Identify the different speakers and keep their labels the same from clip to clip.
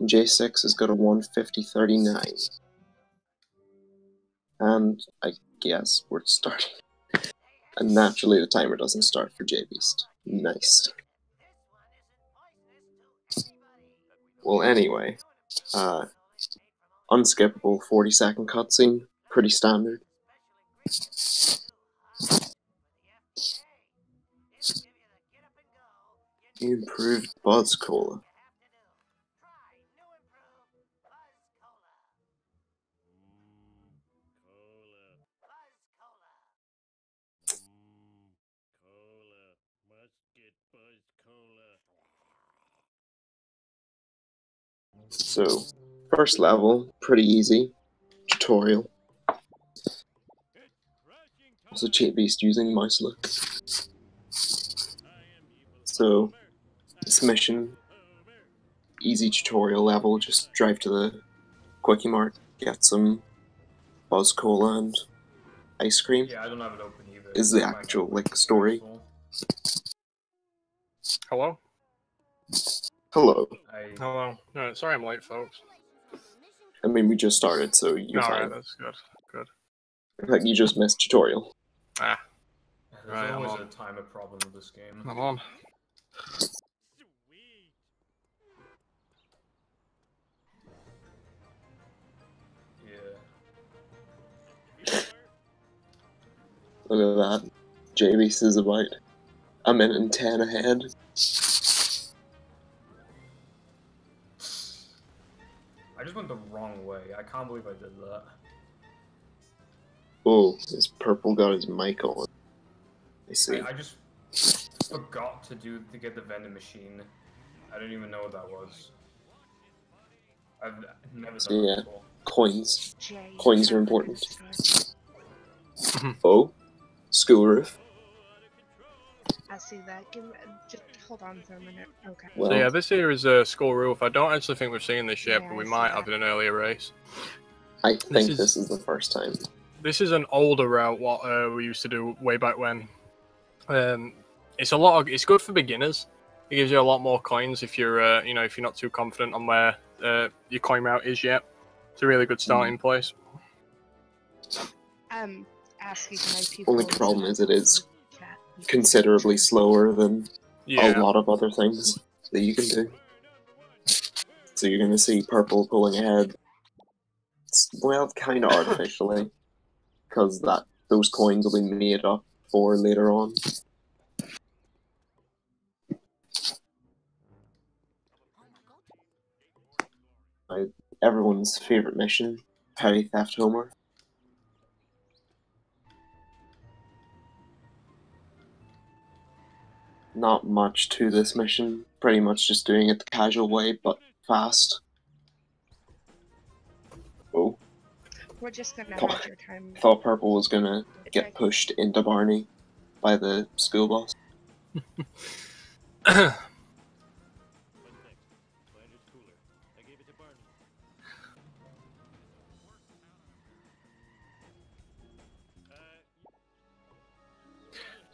Speaker 1: J6 has got a 150.39. And I guess we're starting. And naturally the timer doesn't start for J-Beast. Nice. Well, anyway, unskippable 40-second cutscene, pretty standard. Improved Buzz Cola. So, first level, pretty easy. Tutorial. Also, J663Beast using mouse look. So, this mission, easy tutorial level, just drive to the Quickie Mart, get some Buzz Cola and ice cream.
Speaker 2: Yeah, I don't have it open either.
Speaker 1: Is the actual, like, story.
Speaker 3: Hello?
Speaker 1: Hello.
Speaker 3: Hello. No, sorry I'm late, folks.
Speaker 1: I mean, we just started, so you're fine.
Speaker 3: Alright, that's good. Good.
Speaker 1: Like, you just missed tutorial.
Speaker 3: Ah.
Speaker 2: There's
Speaker 3: Right,
Speaker 2: always a timer problem with this game.
Speaker 3: I'm on.
Speaker 2: Yeah.
Speaker 1: Look at that. J-Beast is about a minute and 10 ahead.
Speaker 2: I just went the wrong way. I can't believe I did that.
Speaker 1: Oh, his purple got his mic on. I see.
Speaker 2: I just forgot to get the vending machine. I didn't even know what that was. I've never done that before.
Speaker 1: Coins. Coins are important. Oh, school roof.
Speaker 4: I see that. Just hold on for a minute. Okay.
Speaker 1: Well,
Speaker 3: So yeah, this here is a school roof. I don't actually think we've seen this yet,
Speaker 4: Yeah,
Speaker 3: but we
Speaker 4: I
Speaker 3: might
Speaker 4: see
Speaker 3: have
Speaker 4: that.
Speaker 3: in an earlier race.
Speaker 1: I think this is the first time.
Speaker 3: This is an older route, what we used to do way back when. It's good for beginners. It gives you a lot more coins if you're, if you're not too confident on where your coin route is yet. It's a really good starting place.
Speaker 4: Asking my people.
Speaker 1: Only problem is it is considerably slower than a lot of other things that you can do. So you're going to see purple pulling ahead. Well, kind of artificially, because those coins will be made up for later on. Everyone's favorite mission, Petty Theft Homer. Not much to this mission, pretty much just doing it the casual way, but fast. Oh.
Speaker 4: We're just gonna have your time.
Speaker 1: Thought purple was gonna get pushed into Barney by the school bus.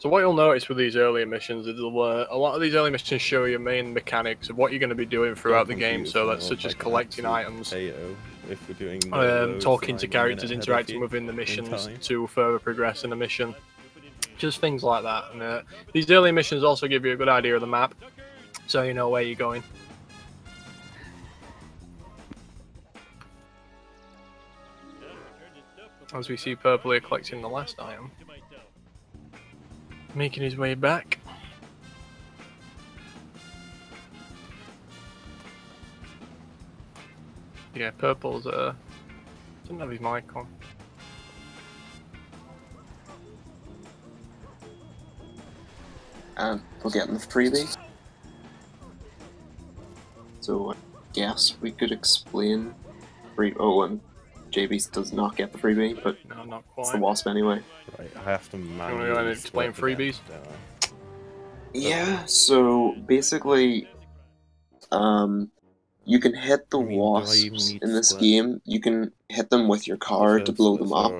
Speaker 3: So what you'll notice with these earlier missions is a lot of these early missions show you main mechanics of what you're going to be doing throughout the game. So that's such as collecting items,
Speaker 5: if we're doing
Speaker 3: talking to characters, interacting within the missions to further progress in the mission. Just things like that. And these early missions also give you a good idea of the map, so you know where you're going. As we see Purple here collecting the last item. Making his way back. Yeah, Purple's doesn't have his mic on.
Speaker 1: And we're getting the freebie. So I guess we could explain and J663Beast does not get the freebie, but
Speaker 3: no, not quite.
Speaker 1: It's the Wasp anyway.
Speaker 5: Right, I have to manually.
Speaker 3: You want to explain freebies?
Speaker 1: Yeah, so basically, you can hit the wasps in this game. You can hit them with your car to blow them up,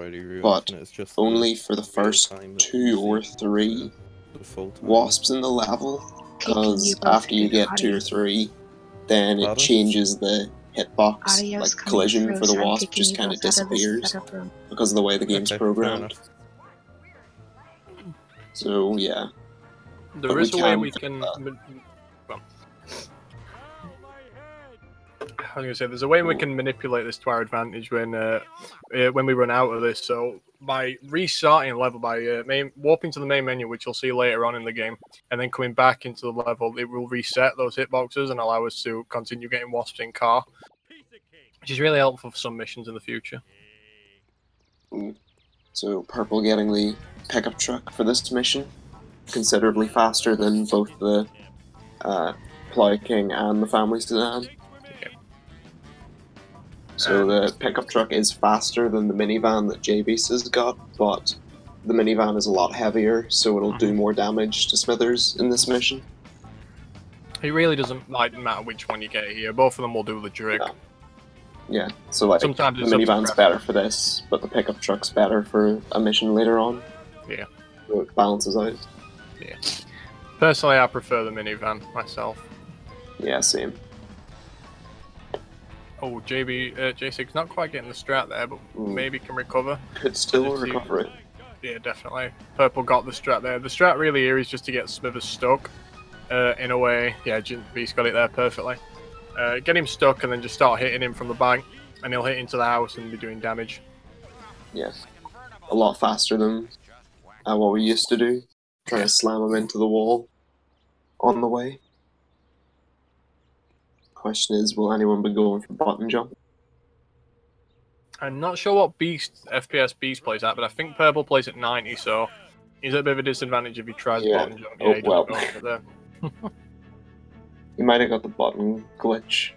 Speaker 1: but only for the first 2 or 3 wasps in the level. Because after you get 2 or 3, then it changes the hitbox,
Speaker 4: Adios
Speaker 1: like
Speaker 4: coming
Speaker 1: collision
Speaker 4: through,
Speaker 1: for the
Speaker 4: so I'm
Speaker 1: wasp
Speaker 4: kicking
Speaker 1: just
Speaker 4: you
Speaker 1: kind of
Speaker 4: both out of this
Speaker 1: disappears
Speaker 4: setup room.
Speaker 1: because of the way the game's
Speaker 5: Okay, fair
Speaker 1: programmed.
Speaker 5: enough.
Speaker 1: So yeah.
Speaker 3: There
Speaker 1: But
Speaker 3: is a
Speaker 1: we
Speaker 3: way
Speaker 1: can
Speaker 3: we
Speaker 1: fix
Speaker 3: can.
Speaker 1: that.
Speaker 3: Well, I was gonna say there's a way we can manipulate this to our advantage when we run out of this. So by restarting a level, by warping to the main menu, which you'll see later on in the game, and then coming back into the level, it will reset those hitboxes and allow us to continue getting wasps in car, which is really helpful for some missions in the future.
Speaker 1: So Purple getting the pickup truck for this mission, considerably faster than both the Plow King and the Family Sedan. So the pickup truck is faster than the minivan that J663Beast has got, but the minivan is a lot heavier, so it'll do more damage to Smithers in this mission.
Speaker 3: It really doesn't matter which one you get here. Both of them will do the trick.
Speaker 1: Yeah, so like
Speaker 3: Sometimes
Speaker 1: the
Speaker 3: it's up to
Speaker 1: minivan's better for this, but the pickup truck's better for a mission later on.
Speaker 3: Yeah.
Speaker 1: So it balances out.
Speaker 3: Yeah. Personally, I prefer the minivan myself.
Speaker 1: Yeah, same.
Speaker 3: Oh, J6 not quite getting the strat there, but maybe can recover.
Speaker 1: Could still recover it.
Speaker 3: Yeah, definitely. Purple got the strat there. The strat really here is just to get Smithers stuck. In a way, yeah, Beast got it there perfectly. Get him stuck and then just start hitting him from the back, and he'll hit into the house and be doing damage.
Speaker 1: Yeah, a lot faster than what we used to do. Trying to slam him into the wall on the way. Question is, will anyone be going for button jump?
Speaker 3: I'm not sure what FPS Beast plays at, but I think Purple plays at 90, so he's at a bit of a disadvantage if he tries button jump. Yeah, he doesn't go for there.
Speaker 1: You might have got the button glitch,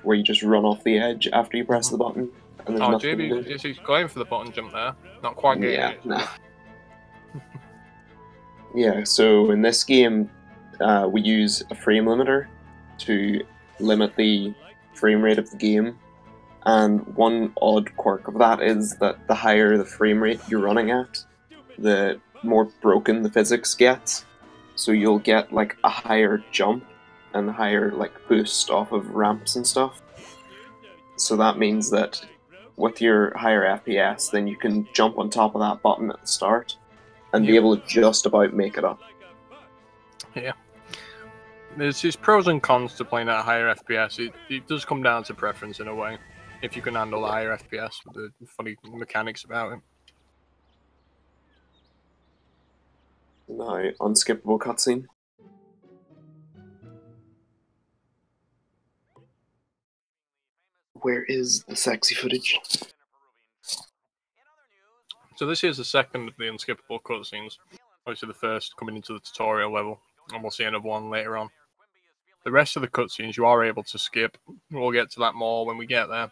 Speaker 1: where you just run off the edge after you press the button. And there's nothing to do.
Speaker 3: He's going for the button jump there. Not quite getting it.
Speaker 1: Nah. Yeah, so in this game, we use a frame limiter to limit the frame rate of the game. And one odd quirk of that is that the higher the frame rate you're running at, the more broken the physics gets. So you'll get like a higher jump and a higher like boost off of ramps and stuff. So that means that with your higher FPS, then you can jump on top of that button at the start and be able to just about make it up.
Speaker 3: Yeah. There's pros and cons to playing at a higher FPS. It does come down to preference in a way, if you can handle the higher FPS with the funny mechanics about it.
Speaker 1: Now, unskippable cutscene. Where is the sexy footage?
Speaker 3: So this is the second of the unskippable cutscenes. Obviously the first coming into the tutorial level, and we'll see another one later on. The rest of the cutscenes you are able to skip. We'll get to that more when we get there.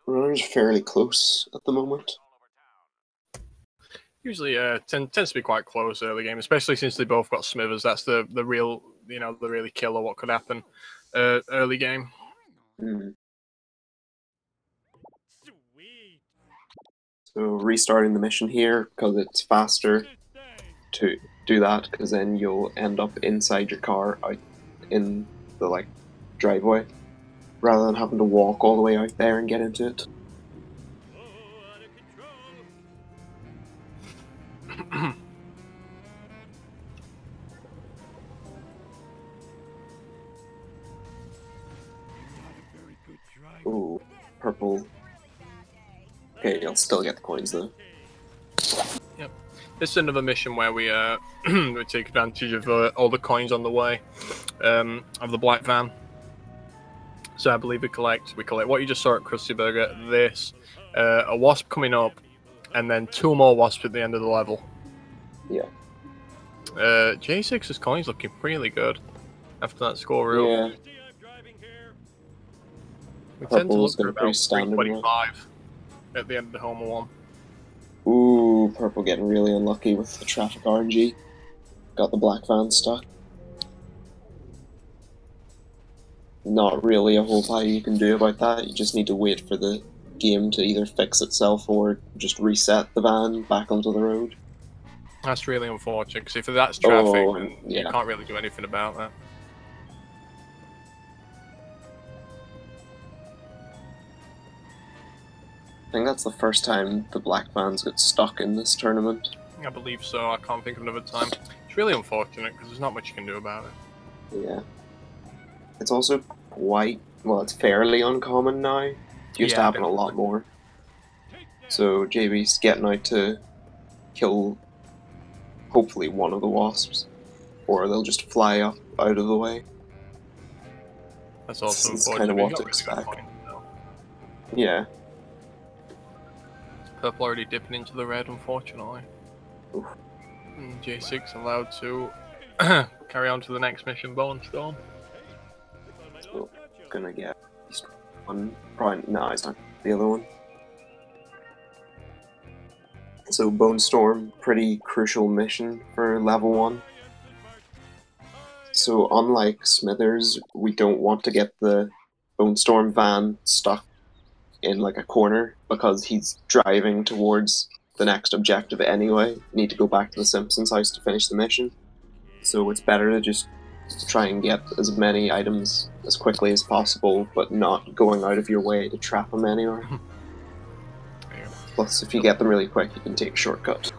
Speaker 1: Runner's fairly close at the moment.
Speaker 3: Usually tends to be quite close early game, especially since they both got Smithers. That's the real, the really killer what could happen early game.
Speaker 1: So restarting the mission here, because it's faster to do that, because then you'll end up inside your car out in the driveway, rather than having to walk all the way out there and get into it. Ooh, purple. Okay, you'll still get the coins though.
Speaker 3: Yep. This is another mission where we we take advantage of all the coins on the way of the black van. So I believe we collect what you just saw at Krusty Burger, this, a wasp coming up, and then 2 more wasps at the end of the level.
Speaker 1: Yeah.
Speaker 3: J6's coins looking really good after that score rule.
Speaker 1: Yeah.
Speaker 3: We tend to look for about 325 at the end of the Homer one.
Speaker 1: Ooh, purple getting really unlucky with the traffic RNG. Got the black van stuck. not really a whole lot you can do about that. You just need to wait for the game to either fix itself or just reset the van back onto the road.
Speaker 3: That's really unfortunate, because if that's traffic, then
Speaker 1: yeah.
Speaker 3: you can't really do anything about that.
Speaker 1: I think that's the first time the black vans got stuck in this tournament.
Speaker 3: I believe so. I can't think of another time. It's really unfortunate, because there's not much you can do about it.
Speaker 1: Yeah. It's also quite, well, it's fairly uncommon now. It used to happen a lot more. So J663Beast's getting out to kill, hopefully, one of the wasps. Or they'll just fly up out of the way.
Speaker 3: That's also
Speaker 1: It's
Speaker 3: unfortunate.
Speaker 1: kind of what to
Speaker 3: Really
Speaker 1: expect.
Speaker 3: point,
Speaker 1: Yeah.
Speaker 3: Purple already dipping into the red, unfortunately.
Speaker 1: Oof.
Speaker 3: And J6 allowed to carry on to the next mission, Bone Storm.
Speaker 1: So, gonna get at least one. Probably, no, it's not the other one. So Bone Storm, pretty crucial mission for level 1. So unlike Smithers, we don't want to get the Bone Storm van stuck in like a corner because he's driving towards the next objective anyway. You need to go back to the Simpsons house to finish the mission. So it's better to just try and get as many items as quickly as possible, but not going out of your way to trap him anywhere. Plus, if you get them really quick, you can take a shortcut.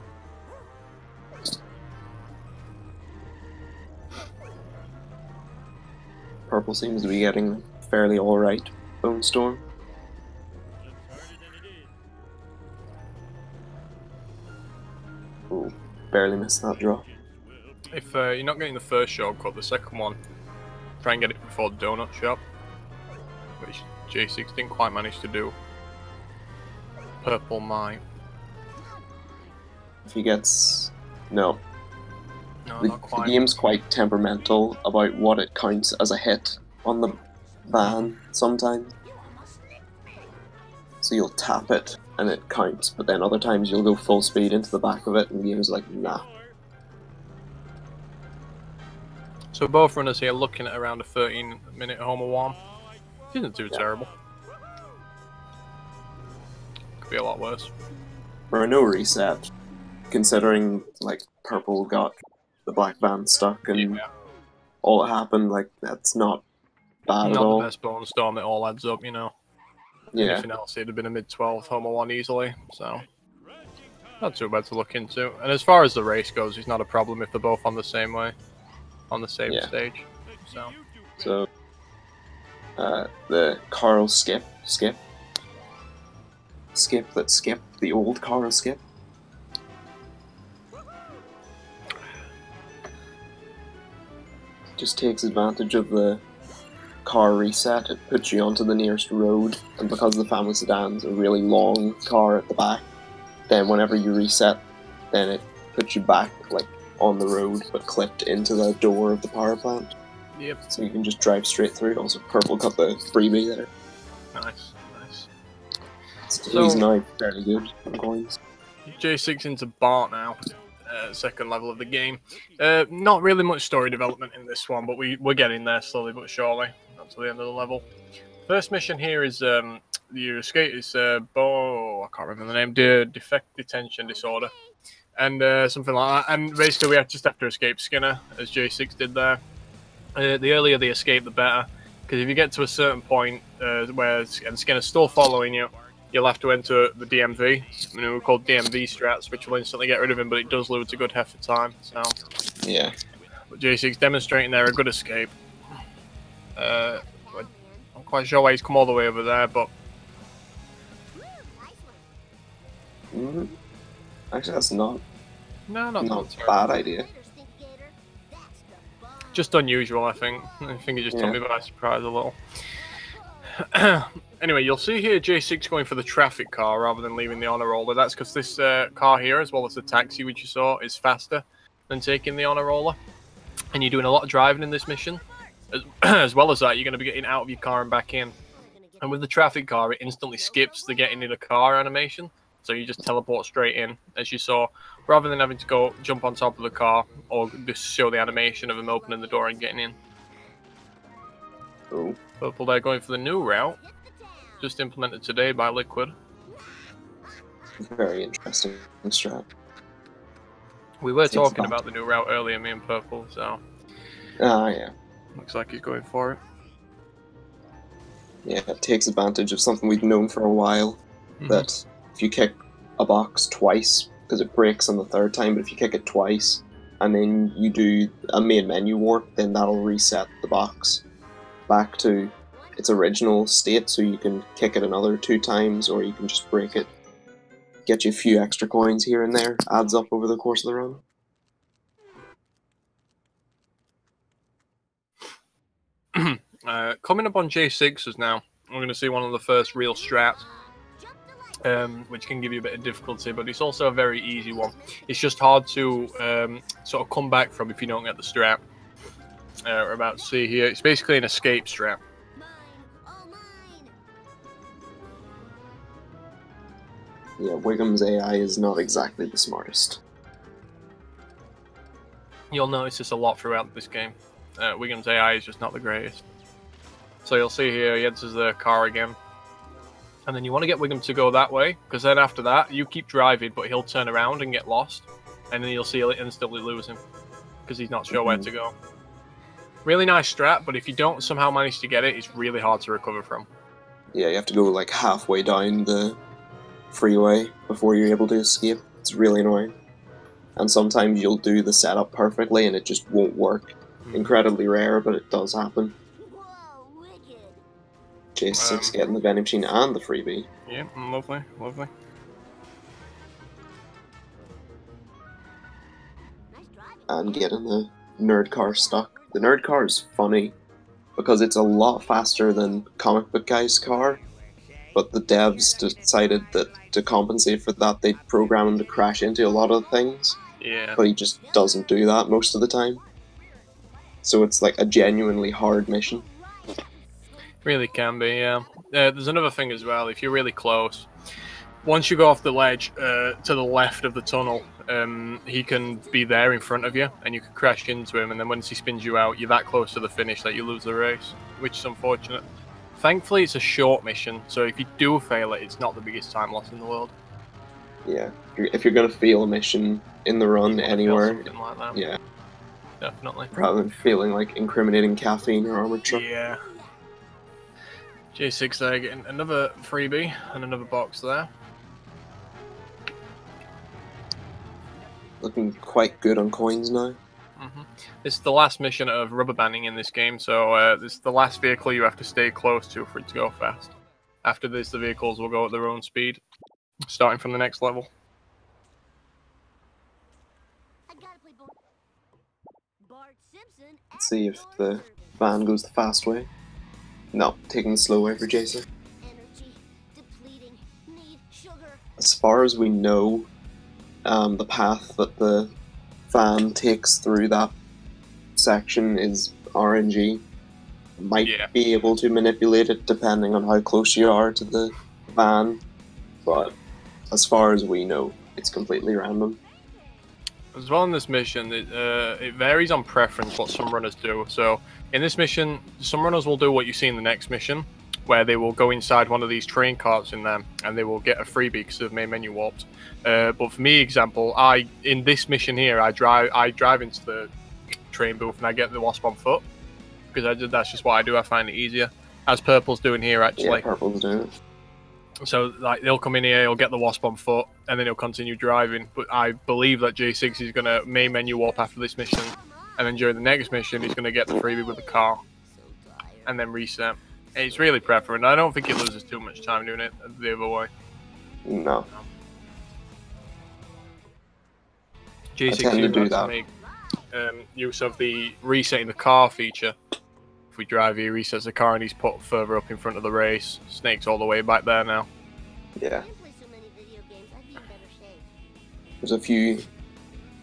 Speaker 1: Purple seems to be getting fairly alright, Bone Storm. Ooh, barely missed that draw.
Speaker 3: If you're not getting the first shortcut, the second one, try and get it before the donut shop, which J6 didn't quite manage to do. Purple might.
Speaker 1: If he gets... no.
Speaker 3: No,
Speaker 1: The
Speaker 3: not quite.
Speaker 1: game's quite temperamental about what it counts as a hit on the van sometimes. So you'll tap it and it counts, but then other times you'll go full speed into the back of it and the game's like, nah.
Speaker 3: So both runners here looking at around a 13-minute Homer warm. Isn't too terrible. Could be a lot worse.
Speaker 1: For a no reset, considering like Purple got the black van stuck and all that happened, like that's not bad at all.
Speaker 3: Not the best Bone Storm, it all adds up, you know.
Speaker 1: Yeah.
Speaker 3: Anything else, it'd have been a mid-12 Homer 1 easily, so not too bad to look into. And as far as the race goes, it's not a problem if they're both on the same way, on the same stage.
Speaker 1: So the Carl skip, the old Carl skip. Just takes advantage of the car reset. It puts you onto the nearest road, and because the family sedan's a really long car at the back, then whenever you reset, then it puts you back like on the road, but clipped into the door of the power plant.
Speaker 3: Yep.
Speaker 1: So you can just drive straight through. Also, Purple got the freebie there.
Speaker 3: Nice, nice.
Speaker 1: So he's now fairly good on coins.
Speaker 3: J6 into Bart now. Second level of the game. Not really much story development in this one, but we're getting there slowly but surely. Not to the end of the level. First mission here is you escape. It's I can't remember the name. Defect detention disorder, and something like that. And basically, we just have to escape Skinner, as J6 did there. The earlier the escape, the better. Because if you get to a certain point where Skinner's still following you, you'll have to enter the DMV. I mean, we're called DMV strats, which will instantly get rid of him, but it does lose a good half of time. So
Speaker 1: yeah.
Speaker 3: But J6 demonstrating there a good escape. I'm quite sure why he's come all the way over there, but
Speaker 1: actually, that's not
Speaker 3: not
Speaker 1: a bad idea.
Speaker 3: Just unusual, I think. I think it just took me by surprise a little. Anyway, you'll see here J6 going for the traffic car rather than leaving the honor roller. That's because this car here, as well as the taxi which you saw, is faster than taking the honor roller. And you're doing a lot of driving in this mission. As well as that, you're going to be getting out of your car and back in. And with the traffic car, it instantly skips the getting in a car animation. So you just teleport straight in, as you saw, rather than having to go jump on top of the car or just show the animation of him opening the door and getting in.
Speaker 1: Oh.
Speaker 3: Purple there going for the new route, just implemented today by Liquid.
Speaker 1: Very interesting strat.
Speaker 3: We were talking about the new route earlier, me and Purple, so...
Speaker 1: yeah.
Speaker 3: Looks like he's going for it.
Speaker 1: Yeah, it takes advantage of something we've known for a while, that if you kick a box twice, because it breaks on the third time, but if you kick it twice, and then you do a main menu warp, then that'll reset the box back to its original state, so you can kick it another 2 times, or you can just break it. Get you a few extra coins here and there, adds up over the course of the run.
Speaker 3: Coming up on J6s now, we're going to see one of the first real strats, which can give you a bit of difficulty, but it's also a very easy one. It's just hard to sort of come back from if you don't get the strat. We're about to see here. It's basically an escape strat.
Speaker 1: Yeah, Wiggum's AI is not exactly the smartest.
Speaker 3: You'll notice this a lot throughout this game. Wiggum's AI is just not the greatest. So you'll see here, he enters the car again. And then you want to get Wiggum to go that way, because then after that, you keep driving, but he'll turn around and get lost. And then you'll see he'll instantly lose him, because he's not sure where to go. Really nice strat, but if you don't somehow manage to get it, it's really hard to recover from.
Speaker 1: Yeah, you have to go like halfway down the freeway before you're able to escape. It's really annoying. And sometimes you'll do the setup perfectly and it just won't work. Incredibly rare, but it does happen. J6 getting the vending machine and the freebie.
Speaker 3: Yeah, lovely, lovely.
Speaker 1: And getting the nerd car stuck. The nerd car is funny because it's a lot faster than Comic Book Guy's car, but the devs decided that to compensate for that, they'd program him to crash into a lot of things.
Speaker 3: Yeah.
Speaker 1: But he just doesn't do that most of the time. So it's like a genuinely hard mission.
Speaker 3: Really can be, yeah. There's another thing as well, if you're really close, once you go off the ledge to the left of the tunnel, he can be there in front of you, and you can crash into him, and then once he spins you out, you're that close to the finish that you lose the race, which is unfortunate. Thankfully, it's a short mission, so if you do fail it, it's not the biggest time loss in the world.
Speaker 1: Yeah, if you're going to fail a mission in the run anywhere,
Speaker 3: something like that.
Speaker 1: Yeah.
Speaker 3: Definitely.
Speaker 1: Rather than feeling like incriminating caffeine or armored truck.
Speaker 3: Yeah. J6 there getting another freebie and another box there.
Speaker 1: Looking quite good on coins now.
Speaker 3: This is the last mission of rubber banding in this game, so this is the last vehicle you have to stay close to for it to go fast. After this, the vehicles will go at their own speed, starting from the next level.
Speaker 1: Let's see if the van goes the fast way. No, taking the slow way for Jason. As far as we know, the path that the van takes through that section is RNG. Might be able to manipulate it depending on how close you are to the van, but as far as we know, it's completely random.
Speaker 3: As well in this mission, it varies on preference what some runners do. So in this mission, some runners will do what you see in the next mission, where they will go inside one of these train carts in them, and they will get a freebie because they've main menu warped. But for me, example, in this mission here, I drive into the train booth and I get the wasp on foot because that's just what I do. I find it easier, as Purple's doing here actually.
Speaker 1: Yeah, Purple's doing it.
Speaker 3: So like they'll come in here, he'll get the wasp on foot, and then he'll continue driving. But I believe that J6 is going to main menu warp after this mission, and then during the next mission he's going to get the freebie with the car, and then reset. And it's really preferent. I don't think he loses too much time doing it the other way.
Speaker 1: No.
Speaker 3: J6
Speaker 1: I tend to do that.
Speaker 3: To make use of the resetting the car feature. If we drive here, he resets the car and he's put further up in front of the race. Snake's all the way back there now.
Speaker 1: Yeah. There's a few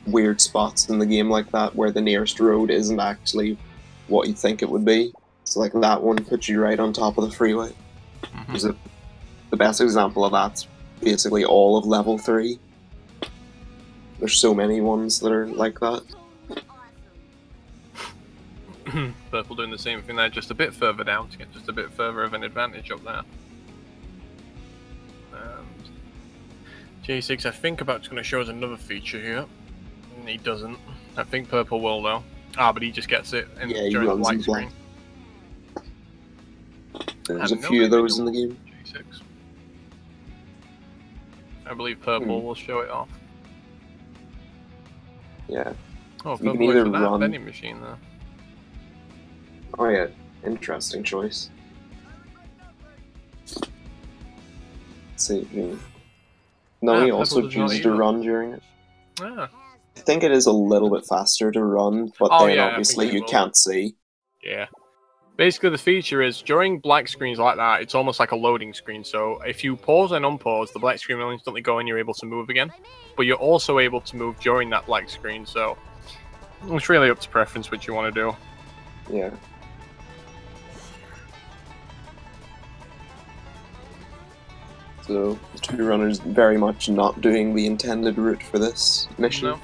Speaker 1: weird spots in the game like that where the nearest road isn't actually what you think it would be. So like that one puts you right on top of the freeway. The best example of that's basically all of level 3. There's so many ones that are like that.
Speaker 3: Purple doing the same thing there, just a bit further down to get just a bit further of an advantage up there. J6, I think, about going to show us another feature here. He doesn't. I think Purple will, though. But he just gets it during the black screen.
Speaker 1: There's a few of those in the game.
Speaker 3: J6. I believe Purple will show it off.
Speaker 1: Yeah.
Speaker 3: Oh, Purple went for that vending machine there.
Speaker 1: Oh yeah, interesting choice. Let's see. No, he also chooses to run during it.
Speaker 3: Ah.
Speaker 1: I think it is a little bit faster to run, but then obviously you can't see.
Speaker 3: Yeah. Basically, the feature is, during black screens like that, it's almost like a loading screen. So if you pause and unpause, the black screen will instantly go and you're able to move again. But you're also able to move during that black screen, so it's really up to preference what you want to do.
Speaker 1: Yeah. So, the two runners very much not doing the intended route for this mission.
Speaker 3: No.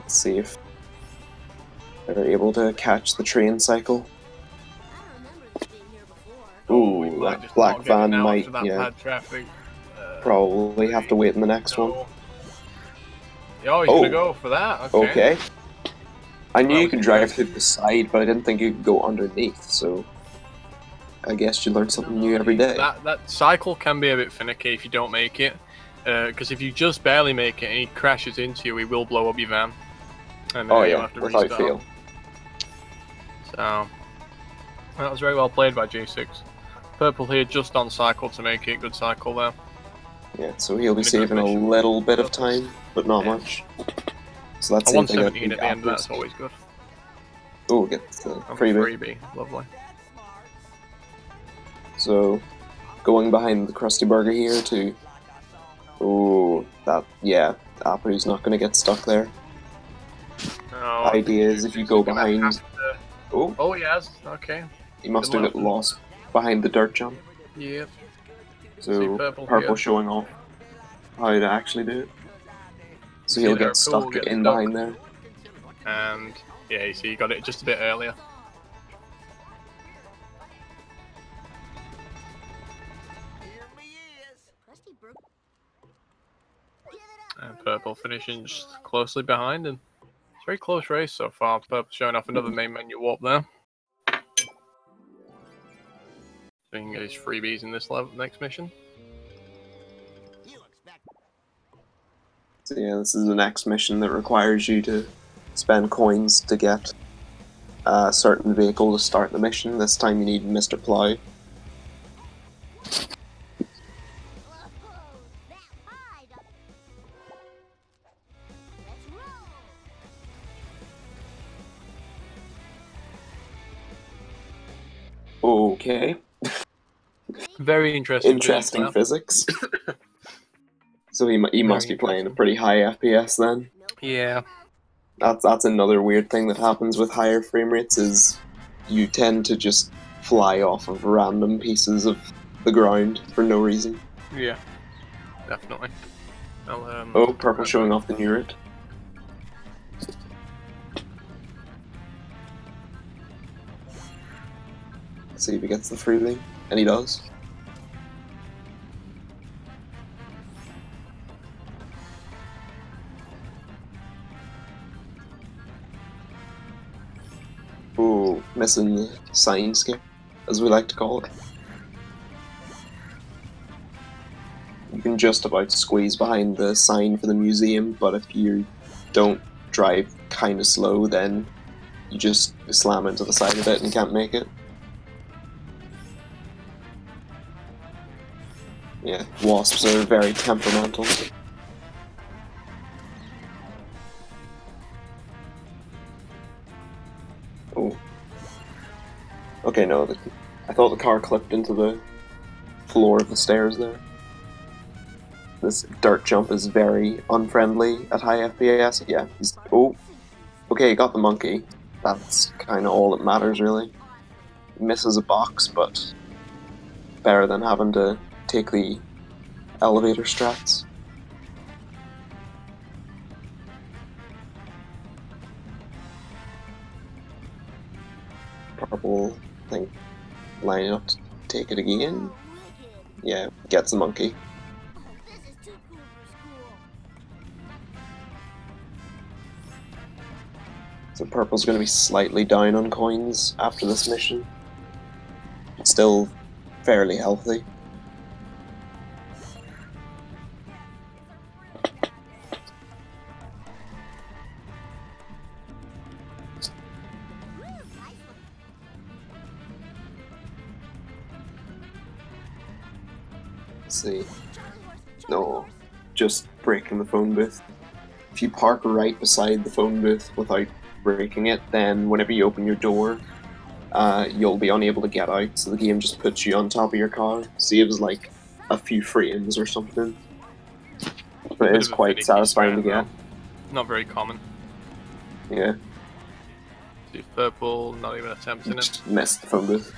Speaker 1: Let's see if they're able to catch the train cycle. Ooh, that black van might, probably have to wait in the next one.
Speaker 3: Oh, he's gonna go for that.
Speaker 1: Okay. I knew you could drive through the side, but I didn't think you could go underneath, so I guess you learn something new every day.
Speaker 3: That cycle can be a bit finicky if you don't make it, because if you just barely make it and he crashes into you, he will blow up your van. And then you'll have to
Speaker 1: without
Speaker 3: restart.
Speaker 1: fail.
Speaker 3: So, that was very well played by J6. Purple here just on cycle to make it. Good cycle there.
Speaker 1: Yeah, so he'll be saving a little bit of time, but not much. So that's
Speaker 3: 117 at the end, that's always good.
Speaker 1: Oh, get the freebie.
Speaker 3: Lovely.
Speaker 1: So, going behind the Krusty Burger here to... Oh, Apu's not going to get stuck there.
Speaker 3: No,
Speaker 1: the idea is if you go behind...
Speaker 3: Oh, he has. Okay.
Speaker 1: He must have got lost behind the dirt jump.
Speaker 3: Yep.
Speaker 1: So, Purple showing off how to actually do it. So he'll get stuck behind there.
Speaker 3: And, yeah, you see, he got it just a bit earlier. And Purple finishing just closely behind him. It's a very close race so far. Purple showing off another main menu warp there. So he can get his freebies in this next mission.
Speaker 1: So yeah, this is the next mission that requires you to spend coins to get a certain vehicle to start the mission. This time you need Mr. Plow. Okay.
Speaker 3: Very interesting.
Speaker 1: Interesting physics. So he must be playing a pretty high FPS then.
Speaker 3: Yeah.
Speaker 1: That's another weird thing that happens with higher frame rates is you tend to just fly off of random pieces of the ground for no reason.
Speaker 3: Yeah, definitely.
Speaker 1: Purple showing off the new route. Let's see if he gets the freebie, and he does. Ooh, missing the sign skip, as we like to call it. You can just about squeeze behind the sign for the museum, but if you don't drive kind of slow, then you just slam into the side of it and can't make it. Yeah, wasps are very temperamental. Oh. Okay, no, I thought the car clipped into the floor of the stairs there. This dirt jump is very unfriendly at high FPS. Yeah, okay, he got the monkey. That's kind of all that matters, really. He misses a box, but better than having to take the elevator strats. Purple, I think, lining up to take it again. Yeah, gets the monkey. So purple's going to be slightly down on coins after this mission. Still fairly healthy. Let's see. No, just breaking the phone booth. If you park right beside the phone booth without breaking it, then whenever you open your door, you'll be unable to get out, so the game just puts you on top of your car. Saves like a few frames or something. But it is quite satisfying to get.
Speaker 3: Not very common.
Speaker 1: Yeah.
Speaker 3: See purple, not even attempting it.
Speaker 1: Just missed the phone booth.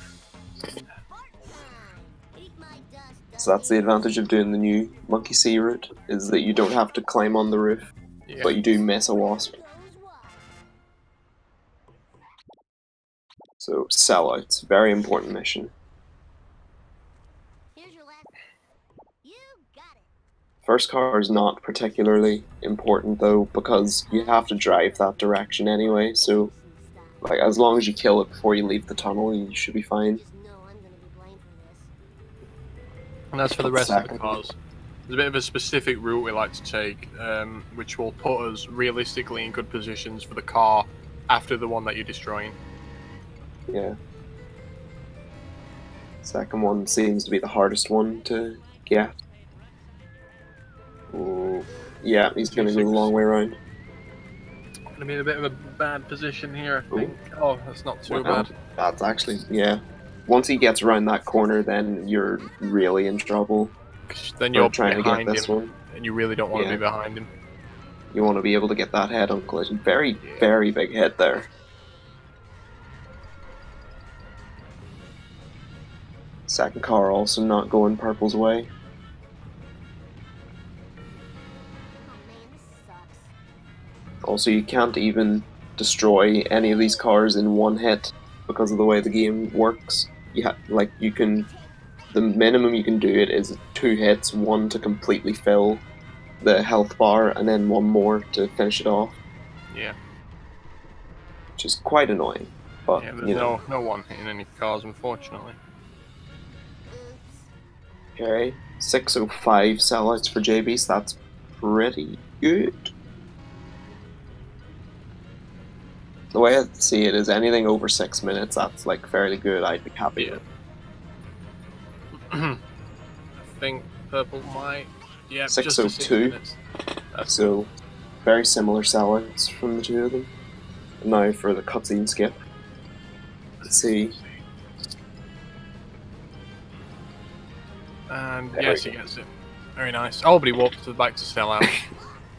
Speaker 1: So that's the advantage of doing the new Monkey C route, is that you don't have to climb on the roof, but you do miss a wasp. So, sellouts, very important mission. First car is not particularly important though, because you have to drive that direction anyway, so like as long as you kill it before you leave the tunnel, you should be fine.
Speaker 3: And as for the rest of the cars, there's a bit of a specific route we like to take, which will put us realistically in good positions for the car after the one that you're destroying.
Speaker 1: Yeah. Second one seems to be the hardest one to get. Ooh. Yeah, he's going to go the long way around.
Speaker 3: Going to be in a bit of a bad position here, I think. Ooh. Oh, that's not too bad.
Speaker 1: That's actually, yeah. Once he gets around that corner, then you're really in trouble.
Speaker 3: Then you're trying to get this one, and you really don't want to be behind him.
Speaker 1: You want to be able to get that head on collision. Very, very big hit there. Second car also not going purple's way. Also, you can't even destroy any of these cars in one hit because of the way the game works. The minimum you can do it is 2 hits, one to completely fill the health bar, and then one more to finish it off.
Speaker 3: Yeah.
Speaker 1: Which is quite annoying. But
Speaker 3: yeah, there's no one hitting any cars, unfortunately.
Speaker 1: Okay, 605 sellouts for J663Beast, that's pretty good. The way I see it is anything over 6 minutes, that's like fairly good, I'd be happy with.
Speaker 3: I think purple might... Yeah,
Speaker 1: 602. So, very similar sellouts from the two of them. Now for the cutscene skip. Let's see.
Speaker 3: And yes, he gets it. Very nice. Oh, but he walks to the back to sell out.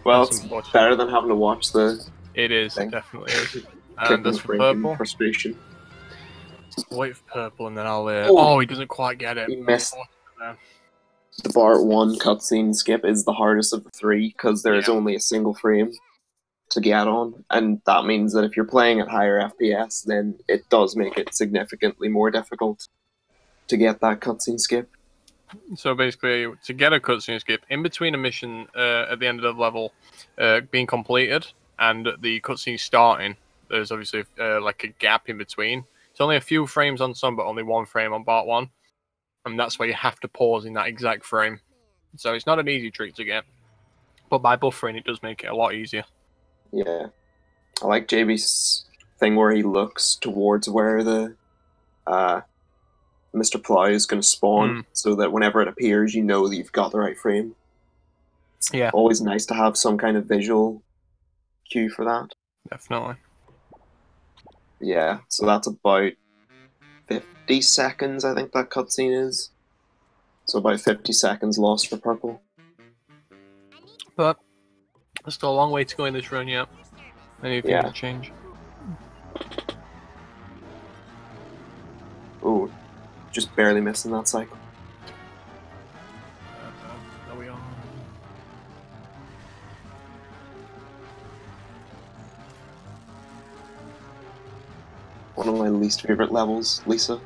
Speaker 1: Well, it's better than having to watch the...
Speaker 3: It is, it definitely is. And that's for purple.
Speaker 1: Frustration.
Speaker 3: Wait for purple and then I'll... Oh, he doesn't quite get it.
Speaker 1: He missed. The Part 1 cutscene skip is the hardest of the 3 because there is only a single frame to get on, and that means that if you're playing at higher FPS, then it does make it significantly more difficult to get that cutscene skip.
Speaker 3: So basically, to get a cutscene skip, in between a mission at the end of the level being completed and the cutscene starting, there's obviously like a gap in between. It's only a few frames on some, but only 1 frame on Part 1. And that's why you have to pause in that exact frame. So it's not an easy trick to get. But by buffering, it does make it a lot easier.
Speaker 1: Yeah. I like JB's thing where he looks towards where the Mr. Plow is going to spawn, so that whenever it appears, you know that you've got the right frame. It's always nice to have some kind of visual cue for that.
Speaker 3: Definitely.
Speaker 1: Yeah, so that's about 50 seconds, I think that cutscene is. So about 50 seconds lost for purple.
Speaker 3: But there's still a long way to go in this run yet. Anything can change.
Speaker 1: Ooh, just barely missing that cycle.
Speaker 3: Are
Speaker 1: One of my least favorite levels, Lisa.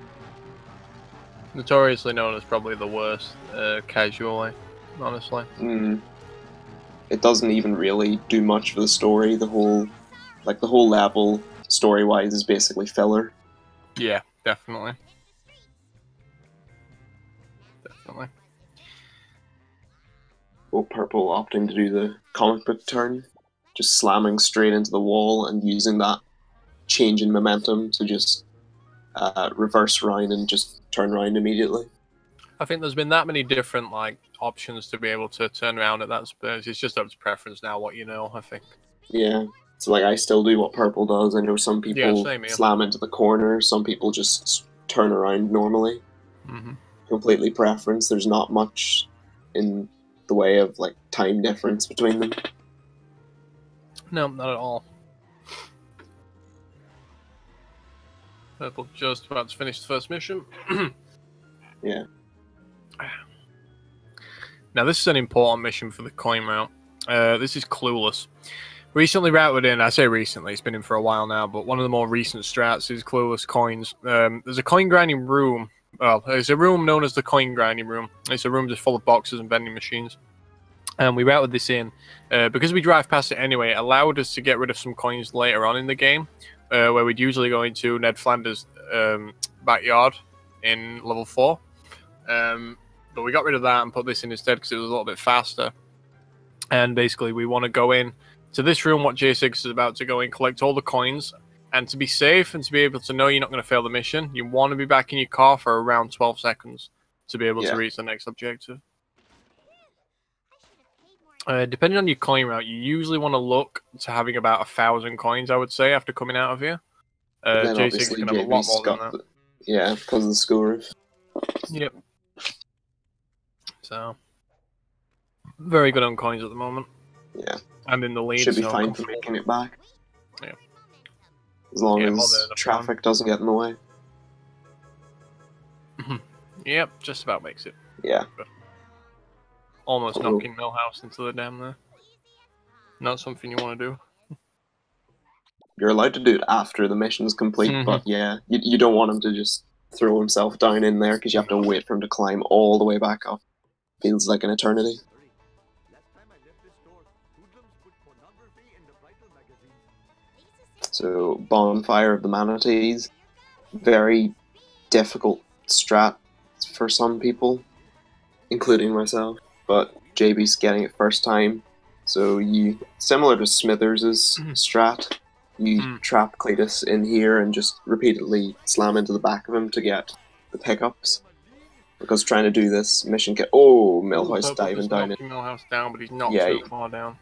Speaker 3: Notoriously known as probably the worst, casually, honestly.
Speaker 1: It doesn't even really do much for the story. The whole level, story-wise, is basically filler.
Speaker 3: Yeah, definitely. Definitely.
Speaker 1: Oh, Purple opting to do the comic book turn, just slamming straight into the wall and using that change in momentum to just reverse around and just turn around immediately.
Speaker 3: I think there's been that many different like options to be able to turn around at that space. It's just up to preference now, what you know, I think.
Speaker 1: Yeah. So like I still do what Purple does. I know some people
Speaker 3: same here.
Speaker 1: slam into the corner, some people just turn around normally. Completely preference. There's not much in the way of like time difference between them.
Speaker 3: No, not at all. Purple just about to finish the first mission.
Speaker 1: Yeah.
Speaker 3: Now this is an important mission for the coin route. This is Clueless. Recently routed in, I say recently, it's been in for a while now, but one of the more recent strats is Clueless coins. There's a coin grinding room. Well, there's a room known as the coin grinding room. It's a room just full of boxes and vending machines. And we routed this in. Because we drive past it anyway, it allowed us to get rid of some coins later on in the game, where we'd usually go into Ned Flanders' backyard in level 4. But we got rid of that and put this in instead because it was a little bit faster. And basically, we want to go in to this room, what J6 is about to go in, collect all the coins. And to be safe and to be able to know you're not going to fail the mission, you want to be back in your car for around 12 seconds to be able to reach the next objective. Depending on your coin route, you usually want to look to having about 1,000 coins, I would say, after coming out of here. J6 is going to have a lot more than that.
Speaker 1: Yeah, because of the school roof.
Speaker 3: Yep. So, very good on coins at the moment.
Speaker 1: Yeah.
Speaker 3: And in the lead.
Speaker 1: Should be fine for making it back.
Speaker 3: Yeah.
Speaker 1: As long as traffic doesn't get in the way.
Speaker 3: Yep, just about makes it.
Speaker 1: Yeah.
Speaker 3: But almost knocking Millhouse into the dam there. Not something you want to do.
Speaker 1: You're allowed to do it after the mission's complete, but yeah, you don't want him to just throw himself down in there because you have to wait for him to climb all the way back up. Feels like an eternity. So, Bonfire of the Manatees. Very difficult strat for some people, including myself, but JB's getting it first time. So you, similar to Smithers' strat, you trap Cletus in here and just repeatedly slam into the back of him to get the pickups. Because trying to do this mission Millhouse diving down it.
Speaker 3: Millhouse down, but he's not too far down.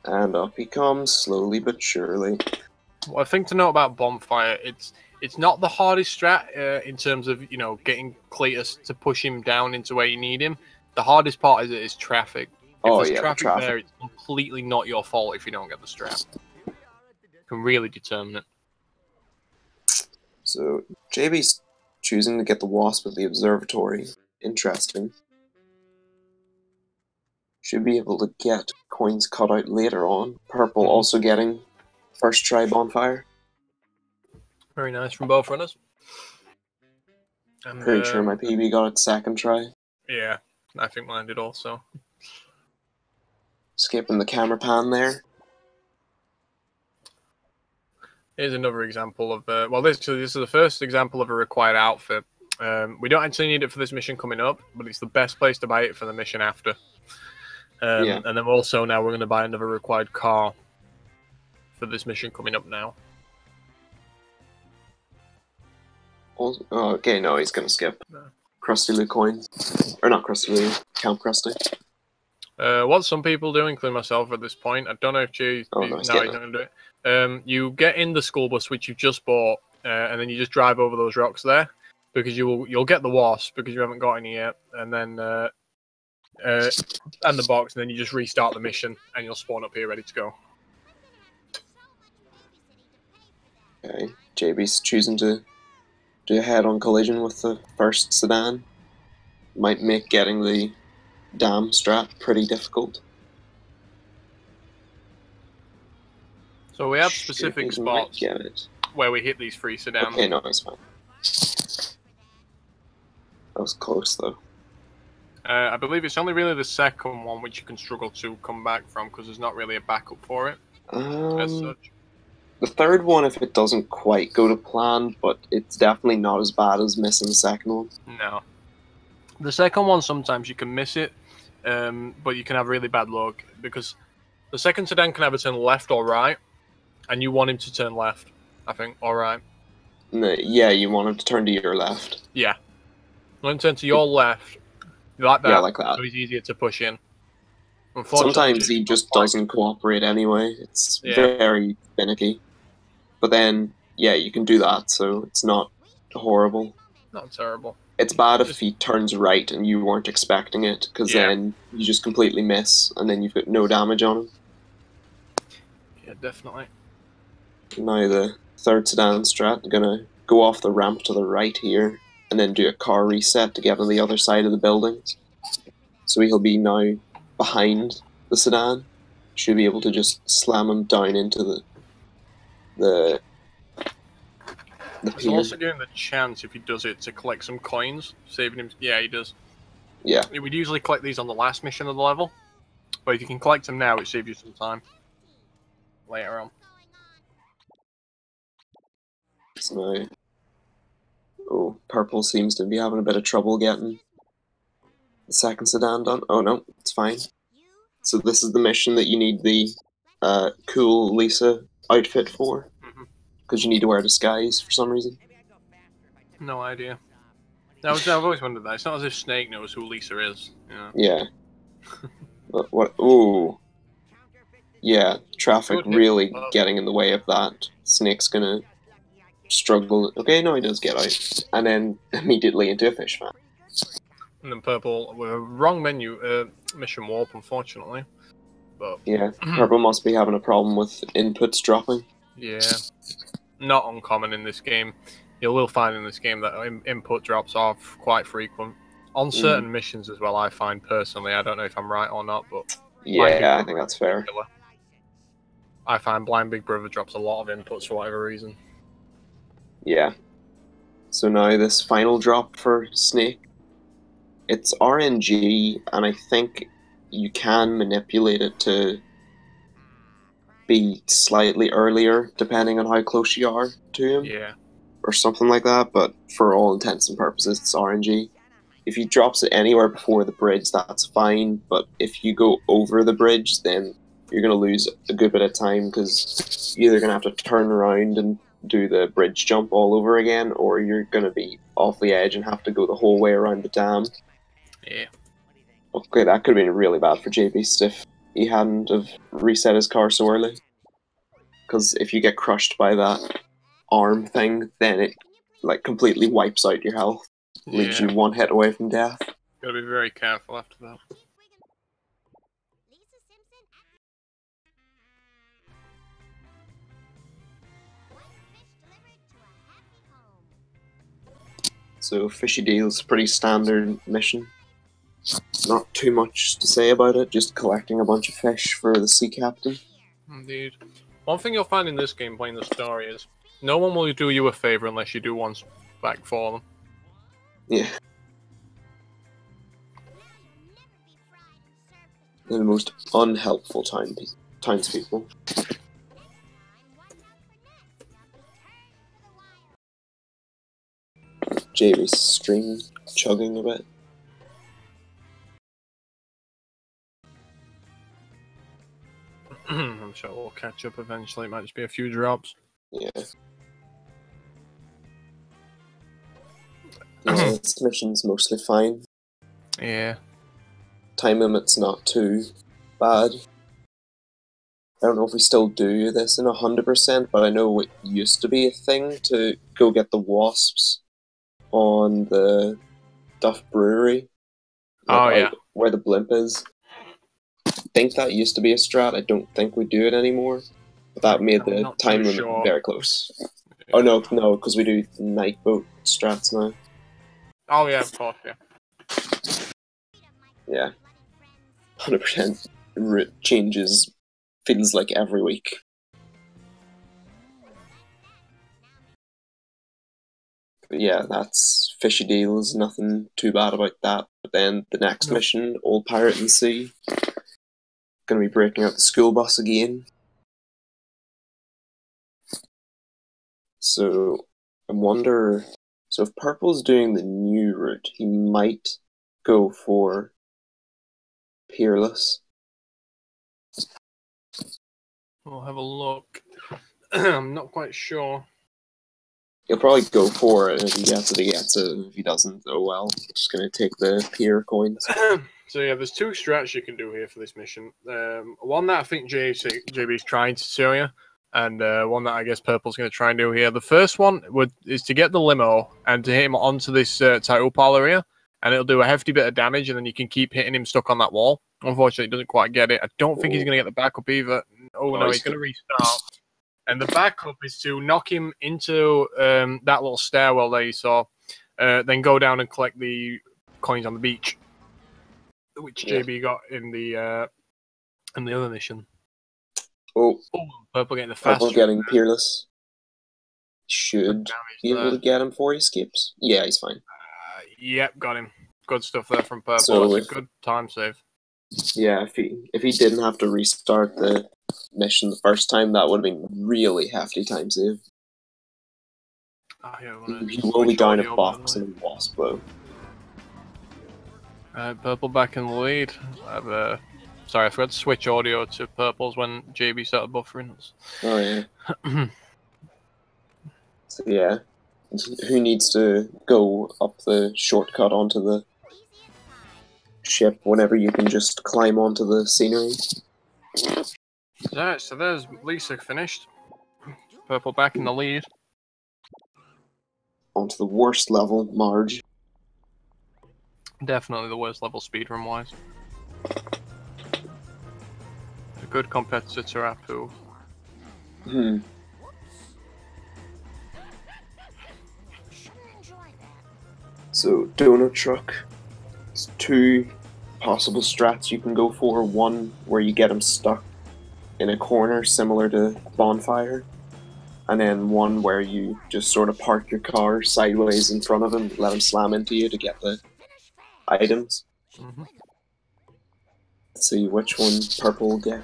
Speaker 1: And up he comes, slowly but surely.
Speaker 3: Well, I think to note about Bonfire, it's not the hardest strat in terms of, you know, getting Cletus to push him down into where you need him. The hardest part is traffic. If there's traffic there, it's completely not your fault if you don't get the strat. You can really determine it.
Speaker 1: So, JB's choosing to get the Wasp at the observatory. Interesting. Should be able to get coins cut out later on. Purple also getting first try Bonfire.
Speaker 3: Very nice from both runners. And,
Speaker 1: pretty sure my PB got it second try.
Speaker 3: Yeah, I think mine did also.
Speaker 1: Skipping the camera pan there.
Speaker 3: Here's another example of well, this is the first example of a required outfit. We don't actually need it for this mission coming up, but it's the best place to buy it for the mission after. And then also now we're going to buy another required car for this mission coming up now.
Speaker 1: Oh, okay, no, he's going to skip. Krusty Lou coins. Or not Krusty Lou, Camp Krusty.
Speaker 3: What some people do, including myself at this point, I don't know if he's not going to do it. You get in the school bus, which you've just bought, and then you just drive over those rocks there, because you'll get the Wasp, because you haven't got any yet, and then and the box, and then you just restart the mission, and you'll spawn up here ready to go.
Speaker 1: Okay, JB's choosing to do a head-on collision with the first sedan. Might make getting the dam strat pretty difficult.
Speaker 3: So we have specific spots. where we hit these 3 sedans.
Speaker 1: Okay, no, it's fine. That was close, though.
Speaker 3: I believe it's only really the second one which you can struggle to come back from because there's not really a backup for it as such.
Speaker 1: The third one, if it doesn't quite go to plan, but it's definitely not as bad as missing the second one.
Speaker 3: No. The second one, sometimes you can miss it, but you can have really bad luck because the second sedan can either turn left or right, and you want him to turn left, I think, or right.
Speaker 1: No, yeah, you want him to turn to your left.
Speaker 3: Yeah. Let him turn to your left, like that,
Speaker 1: Yeah, like that.
Speaker 3: so he's easier to push in.
Speaker 1: Sometimes he just doesn't cooperate anyway. It's very finicky. But then, yeah, you can do that, so it's not horrible.
Speaker 3: Not terrible.
Speaker 1: It's bad if he turns right and you weren't expecting it, because then you just completely miss, and then you've got no damage on him.
Speaker 3: Yeah, definitely.
Speaker 1: Now the third sedan strat, gonna go off the ramp to the right here, and then do a car reset to get on the other side of the building. So he'll be now behind the sedan. Should be able to just slam him down into the
Speaker 3: He's also getting the chance, if he does it, to collect some coins, saving him. Yeah, he does.
Speaker 1: Yeah.
Speaker 3: We'd usually collect these on the last mission of the level, but if you can collect them now, it saves you some time later on.
Speaker 1: So now, oh, purple seems to be having a bit of trouble getting the second sedan done. Oh no, it's fine. So this is the mission that you need the cool Lisa outfit for, because you need to wear disguise for some reason.
Speaker 3: No idea. I've always wondered that. It's not as if Snake knows who Lisa is. You know?
Speaker 1: Yeah. What? Ooh. Yeah, traffic really getting in the way of that. Snake's gonna struggle. Okay, no, he does get out, and then immediately into a fish fan.
Speaker 3: And then purple with a wrong menu mission warp, unfortunately. But
Speaker 1: yeah, purple must be having a problem with inputs dropping.
Speaker 3: Yeah, not uncommon in this game. You will find in this game that input drops are quite frequent on certain missions as well. I find personally, I don't know if I'm right or not, but
Speaker 1: yeah, I think that's fair.
Speaker 3: I find Blind Big Brother drops a lot of inputs for whatever reason.
Speaker 1: Yeah. So now this final drop for Snake, it's RNG, and I think you can manipulate it to be slightly earlier, depending on how close you are to him.
Speaker 3: Yeah.
Speaker 1: Or something like that, but for all intents and purposes, it's RNG. If he drops it anywhere before the bridge, that's fine, but if you go over the bridge, then you're going to lose a good bit of time, because you're either going to have to turn around and do the bridge jump all over again, or you're going to be off the edge and have to go the whole way around the dam.
Speaker 3: Yeah.
Speaker 1: Okay, that could have been really bad for J663Beast if he hadn't have reset his car so early. Because if you get crushed by that arm thing, then it like completely wipes out your health. Leaves you one hit away from death.
Speaker 3: Gotta be very careful after that.
Speaker 1: So Fishy Deal's pretty standard mission. Not too much to say about it, just collecting a bunch of fish for the sea captain.
Speaker 3: Indeed. One thing you'll find in this game playing the story is no one will do you a favour unless you do one back for them.
Speaker 1: Yeah. They're the most unhelpful townspeople. JB's stream chugging a bit.
Speaker 3: I'm sure we'll catch up eventually. It might just be a few drops.
Speaker 1: Yeah. This mission's mostly fine.
Speaker 3: Yeah.
Speaker 1: Time limit's not too bad. I don't know if we still do this in 100%, but I know it used to be a thing to go get the wasps on the Duff Brewery.
Speaker 3: Yeah.
Speaker 1: Where the blimp is. I think that used to be a strat. I don't think we do it anymore. But that made the time limit very close. Yeah. Oh no, because we do night boat strats now.
Speaker 3: Oh yeah, of course, yeah.
Speaker 1: Yeah. 100% changes feels like every week. But yeah, that's fishy deals. Nothing too bad about that. But then the next mission, Old Pirate in the Sea, gonna be breaking out the school bus again. So I wonder. So if Purple's doing the new route, he might go for Peerless.
Speaker 3: We'll have a look. I'm not quite sure.
Speaker 1: He'll probably go for it, and if he gets it, he gets it. And if he doesn't, oh well. Just gonna take the Pier coins.
Speaker 3: So yeah, there's two strats you can do here for this mission. One that I think JB's trying to show you, and one that I guess Purple's going to try and do here. The first one is to get the limo and to hit him onto this title pile area, and it'll do a hefty bit of damage, and then you can keep hitting him stuck on that wall. Unfortunately, he doesn't quite get it. I don't think he's going to get the backup either. Oh no, he's going to restart. And the backup is to knock him into that little stairwell there you saw, then go down and collect the coins on the beach, which JB got in the other mission.
Speaker 1: Oh,
Speaker 3: Purple getting the fast.
Speaker 1: Purple getting Peerless. Should be able to get him before he escapes. Yeah, he's fine.
Speaker 3: Yep, got him. Good stuff there from Purple.
Speaker 1: So
Speaker 3: That's a good time save.
Speaker 1: Yeah, if he didn't have to restart the mission the first time, that would have been really hefty time save. He will only down a box and a wasp though.
Speaker 3: Purple back in the lead. Sorry, I forgot to switch audio to Purple's when JB started buffering us.
Speaker 1: Oh yeah. So yeah, who needs to go up the shortcut onto the ship whenever you can just climb onto the scenery?
Speaker 3: Alright, so there's Lisa finished. Purple back in the lead.
Speaker 1: Onto the worst level, Marge.
Speaker 3: Definitely the worst level speedrun wise. A good competitor to Apu.
Speaker 1: So, Donut Truck. There's two possible strats you can go for. One where you get him stuck in a corner similar to Bonfire. And then one where you just sort of park your car sideways in front of him, let him slam into you to get the items. Let's see which one Purple will get.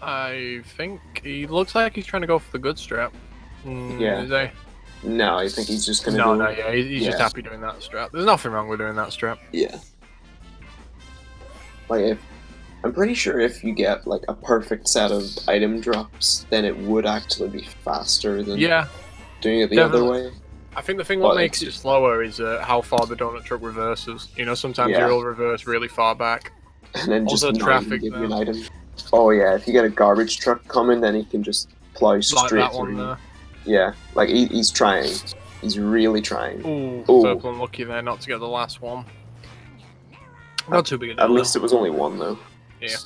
Speaker 3: I think he looks like he's trying to go for the good strat.
Speaker 1: Yeah.
Speaker 3: Is he?
Speaker 1: No, I think he's just gonna go...
Speaker 3: No, yeah, he's just happy doing that strat. There's nothing wrong with doing that strat.
Speaker 1: Yeah. Like, I'm pretty sure if you get, like, a perfect set of item drops, then it would actually be faster than doing it the other way.
Speaker 3: I think the thing what makes it slower is how far the donut truck reverses. You know, sometimes it'll reverse really far back.
Speaker 1: And then just
Speaker 3: traffic
Speaker 1: give you an item. Oh yeah, if you get a garbage truck coming, then he can just plow straight through. Yeah, like he's trying. He's really trying.
Speaker 3: Ooh, Purple unlucky there not to get the last one. Not too big a deal.
Speaker 1: At least it was only one though.
Speaker 3: Yeah.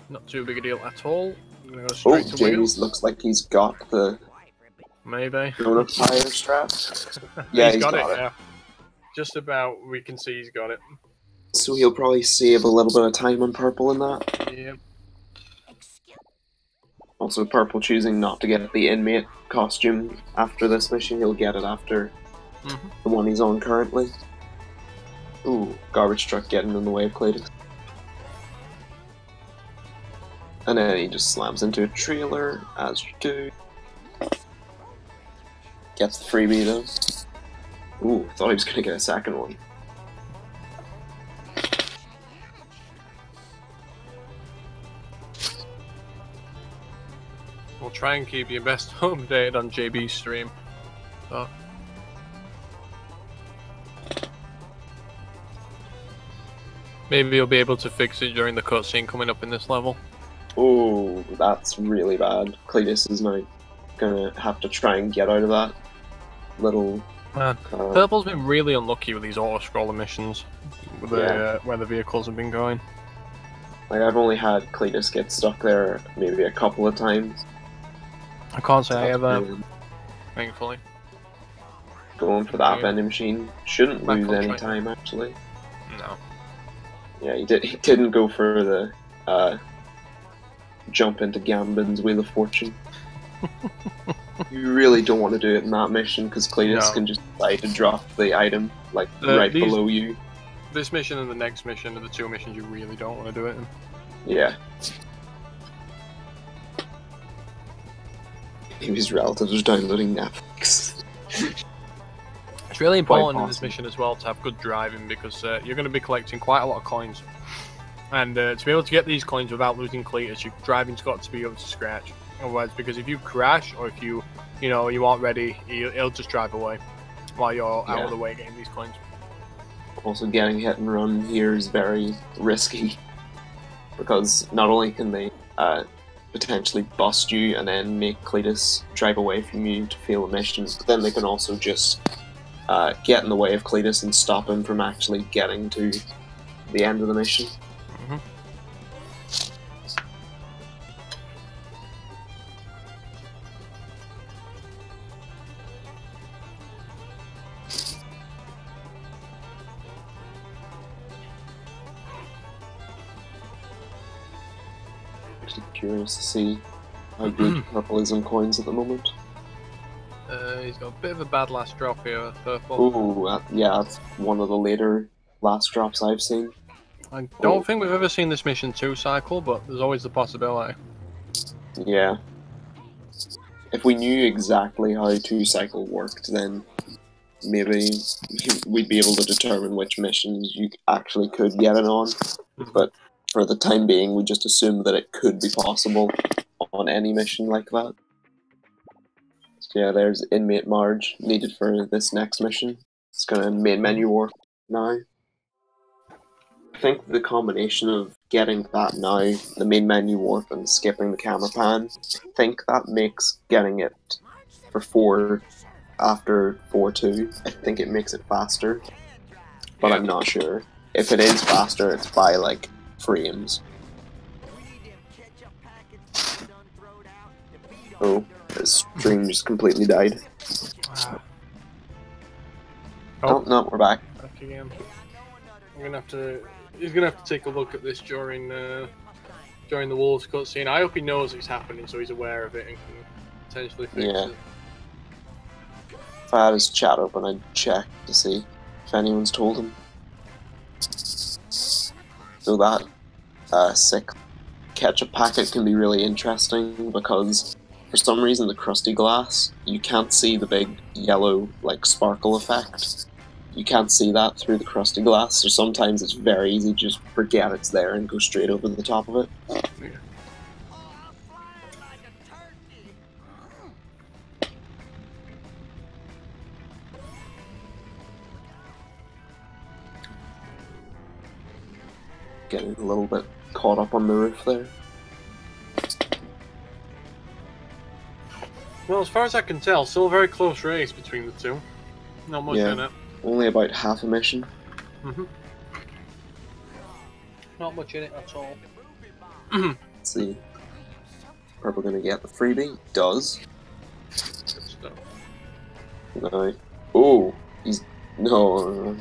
Speaker 3: Not too big a deal at all. I'm gonna go straight to
Speaker 1: James looks like he's got the
Speaker 3: maybe
Speaker 1: donut tire strap. Yeah, he's got it.
Speaker 3: Yeah. Just about. We can see he's got it.
Speaker 1: So he'll probably save a little bit of time on Purple in that.
Speaker 3: Yeah.
Speaker 1: Also, Purple choosing not to get the inmate costume after this mission. He'll get it after the one he's on currently. Ooh, garbage truck getting in the way of Cletus. And then he just slams into a trailer, as you do. Gets the freebie though. Ooh, thought he was gonna get a second one.
Speaker 3: We'll try and keep you best updated on JB's stream. But maybe you'll be able to fix it during the cutscene coming up in this level.
Speaker 1: Oh, that's really bad. Cletus is now gonna have to try and get out of that little...
Speaker 3: Man, Purple's been really unlucky with these auto-scroller missions, with where the vehicles have been going.
Speaker 1: Like, I've only had Cletus get stuck there maybe a couple of times.
Speaker 3: I can't say I ever, thankfully.
Speaker 1: Going for that vending machine shouldn't lose any time, actually.
Speaker 3: No.
Speaker 1: Yeah, he didn't go for the jump into Gambin's Wheel of Fortune. You really don't want to do it in that mission because Cletus
Speaker 3: No.
Speaker 1: can just decide to drop the item like right below you.
Speaker 3: This mission and the next mission are the two missions you really don't want to do it in.
Speaker 1: Yeah. His relatives are downloading Netflix.
Speaker 3: It's really important in this mission as well to have good driving because you're going to be collecting quite a lot of coins. And to be able to get these coins without losing Cletus, your driving's got to be able to scratch. Otherwise, because if you crash or if you aren't ready, he'll just drive away while you're out of the way getting these coins.
Speaker 1: Also, getting hit and run here is very risky because not only can they potentially bust you and then make Cletus drive away from you to fail a mission, but then they can also just get in the way of Cletus and stop him from actually getting to the end of the mission.
Speaker 3: Mm-hmm.
Speaker 1: Actually curious to see how good Purple is on coins at the moment.
Speaker 3: He's got a bit of a bad last drop here, Purple.
Speaker 1: Ooh, yeah, that's one of the later last drops I've seen.
Speaker 3: I don't think we've ever seen this mission 2 cycle, but there's always the possibility.
Speaker 1: Yeah. If we knew exactly how 2 cycle worked, then maybe we'd be able to determine which missions you actually could get it on. But for the time being, we just assume that it could be possible on any mission like that. So yeah, there's Inmate Marge needed for this next mission. It's gonna main menu warp now. I think the combination of getting that now, the main menu warp, and skipping the camera pan, I think that makes getting it for 4 after 4.2. I think it makes it faster, but I'm not sure. If it is faster, it's by like frames. Oh, the stream just completely died. Oh no, we're back.
Speaker 3: Back again. He's gonna have to take a look at this during the Wolves cutscene. I hope he knows it's happening, so he's aware of it and can potentially fix it.
Speaker 1: If I had his chat open, I'd check to see if anyone's told him. So that sick ketchup packet can be really interesting because for some reason the crusty glass, you can't see the big yellow like sparkle effect. You can't see that through the crusty glass, so sometimes it's very easy to just forget it's there and go straight over the top of it.
Speaker 3: Yeah.
Speaker 1: Getting a little bit caught up on the roof there.
Speaker 3: Well, as far as I can tell, still a very close race between the two. Not much in it.
Speaker 1: Only about half a mission.
Speaker 3: Not much in it at all.
Speaker 1: Let's see. Purple gonna get the freebie? Does.
Speaker 3: Good stuff.
Speaker 1: No. Oh, he's no.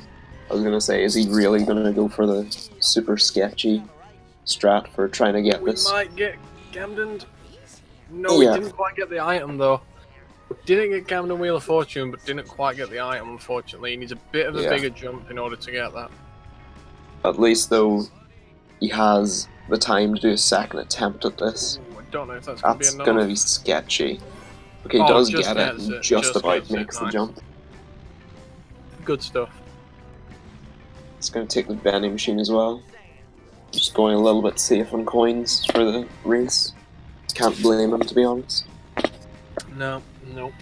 Speaker 1: I was gonna say, is he really gonna go for the super sketchy strat for trying to get this?
Speaker 3: We might get Camdened. No, he didn't quite get the item though. Didn't get Camden Wheel of Fortune, but didn't quite get the item, unfortunately. He needs a bit of a bigger jump in order to get that.
Speaker 1: At least, though, he has the time to do a second attempt at this.
Speaker 3: Ooh, I don't know if that's going to be enough.
Speaker 1: That's going to be sketchy. Okay, he does get it, and just about makes the jump.
Speaker 3: Good stuff.
Speaker 1: It's going to take the vending machine as well. Just going a little bit safe on coins for the race. Can't blame him, to be honest.
Speaker 3: No, nope.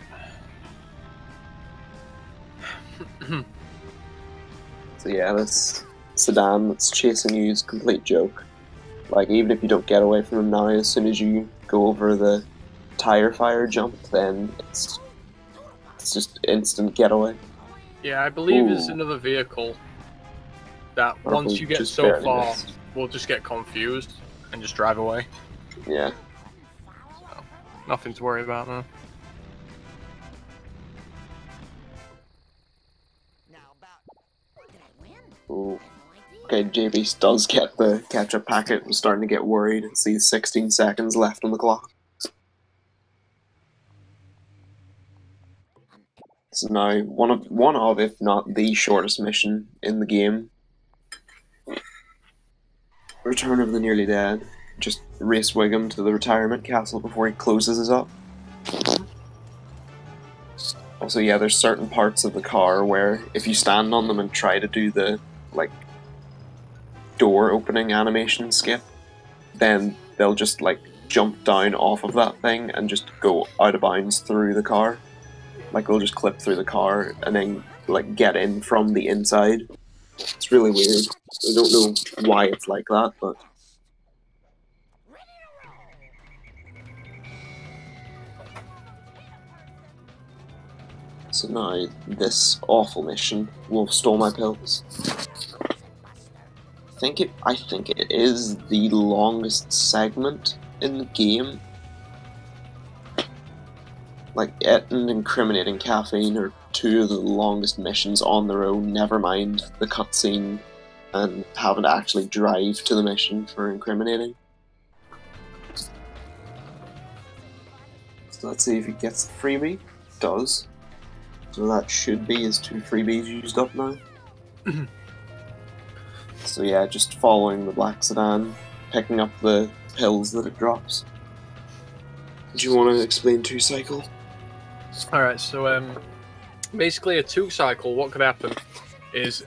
Speaker 1: So yeah, this sedan that's chasing you is a complete joke. Like, even if you don't get away from him now, as soon as you go over the tire fire jump, then it's just instant getaway.
Speaker 3: Yeah, I believe there's another vehicle that once you get so far, will just get confused and just drive away.
Speaker 1: Yeah.
Speaker 3: So, nothing to worry about now.
Speaker 1: Ooh. Okay, J663Beast does get the ketchup packet. I'm starting to get worried and see 16 seconds left on the clock. So now one of, if not the shortest mission in the game. Return of the Nearly Dead. Just race Wiggum to the retirement castle before he closes us up. Also, yeah, there's certain parts of the car where if you stand on them and try to do the, like, door opening animation skip, then they'll just, like, jump down off of that thing and just go out of bounds through the car. Like, they'll just clip through the car and then, like, get in from the inside. It's really weird. I don't know why it's like that, but... So now, this awful mission, Wolf Stole My Pills. I think it is the longest segment in the game. Like, it and incriminating caffeine are two of the longest missions on their own, never mind the cutscene and having to actually drive to the mission for incriminating. So let's see if he gets the freebie. It does. So that should be his 2 freebies used up now. So yeah, just following the black sedan, picking up the pills that it drops. Do you want to explain 2-cycle?
Speaker 3: Alright, so basically a 2-cycle, what could happen is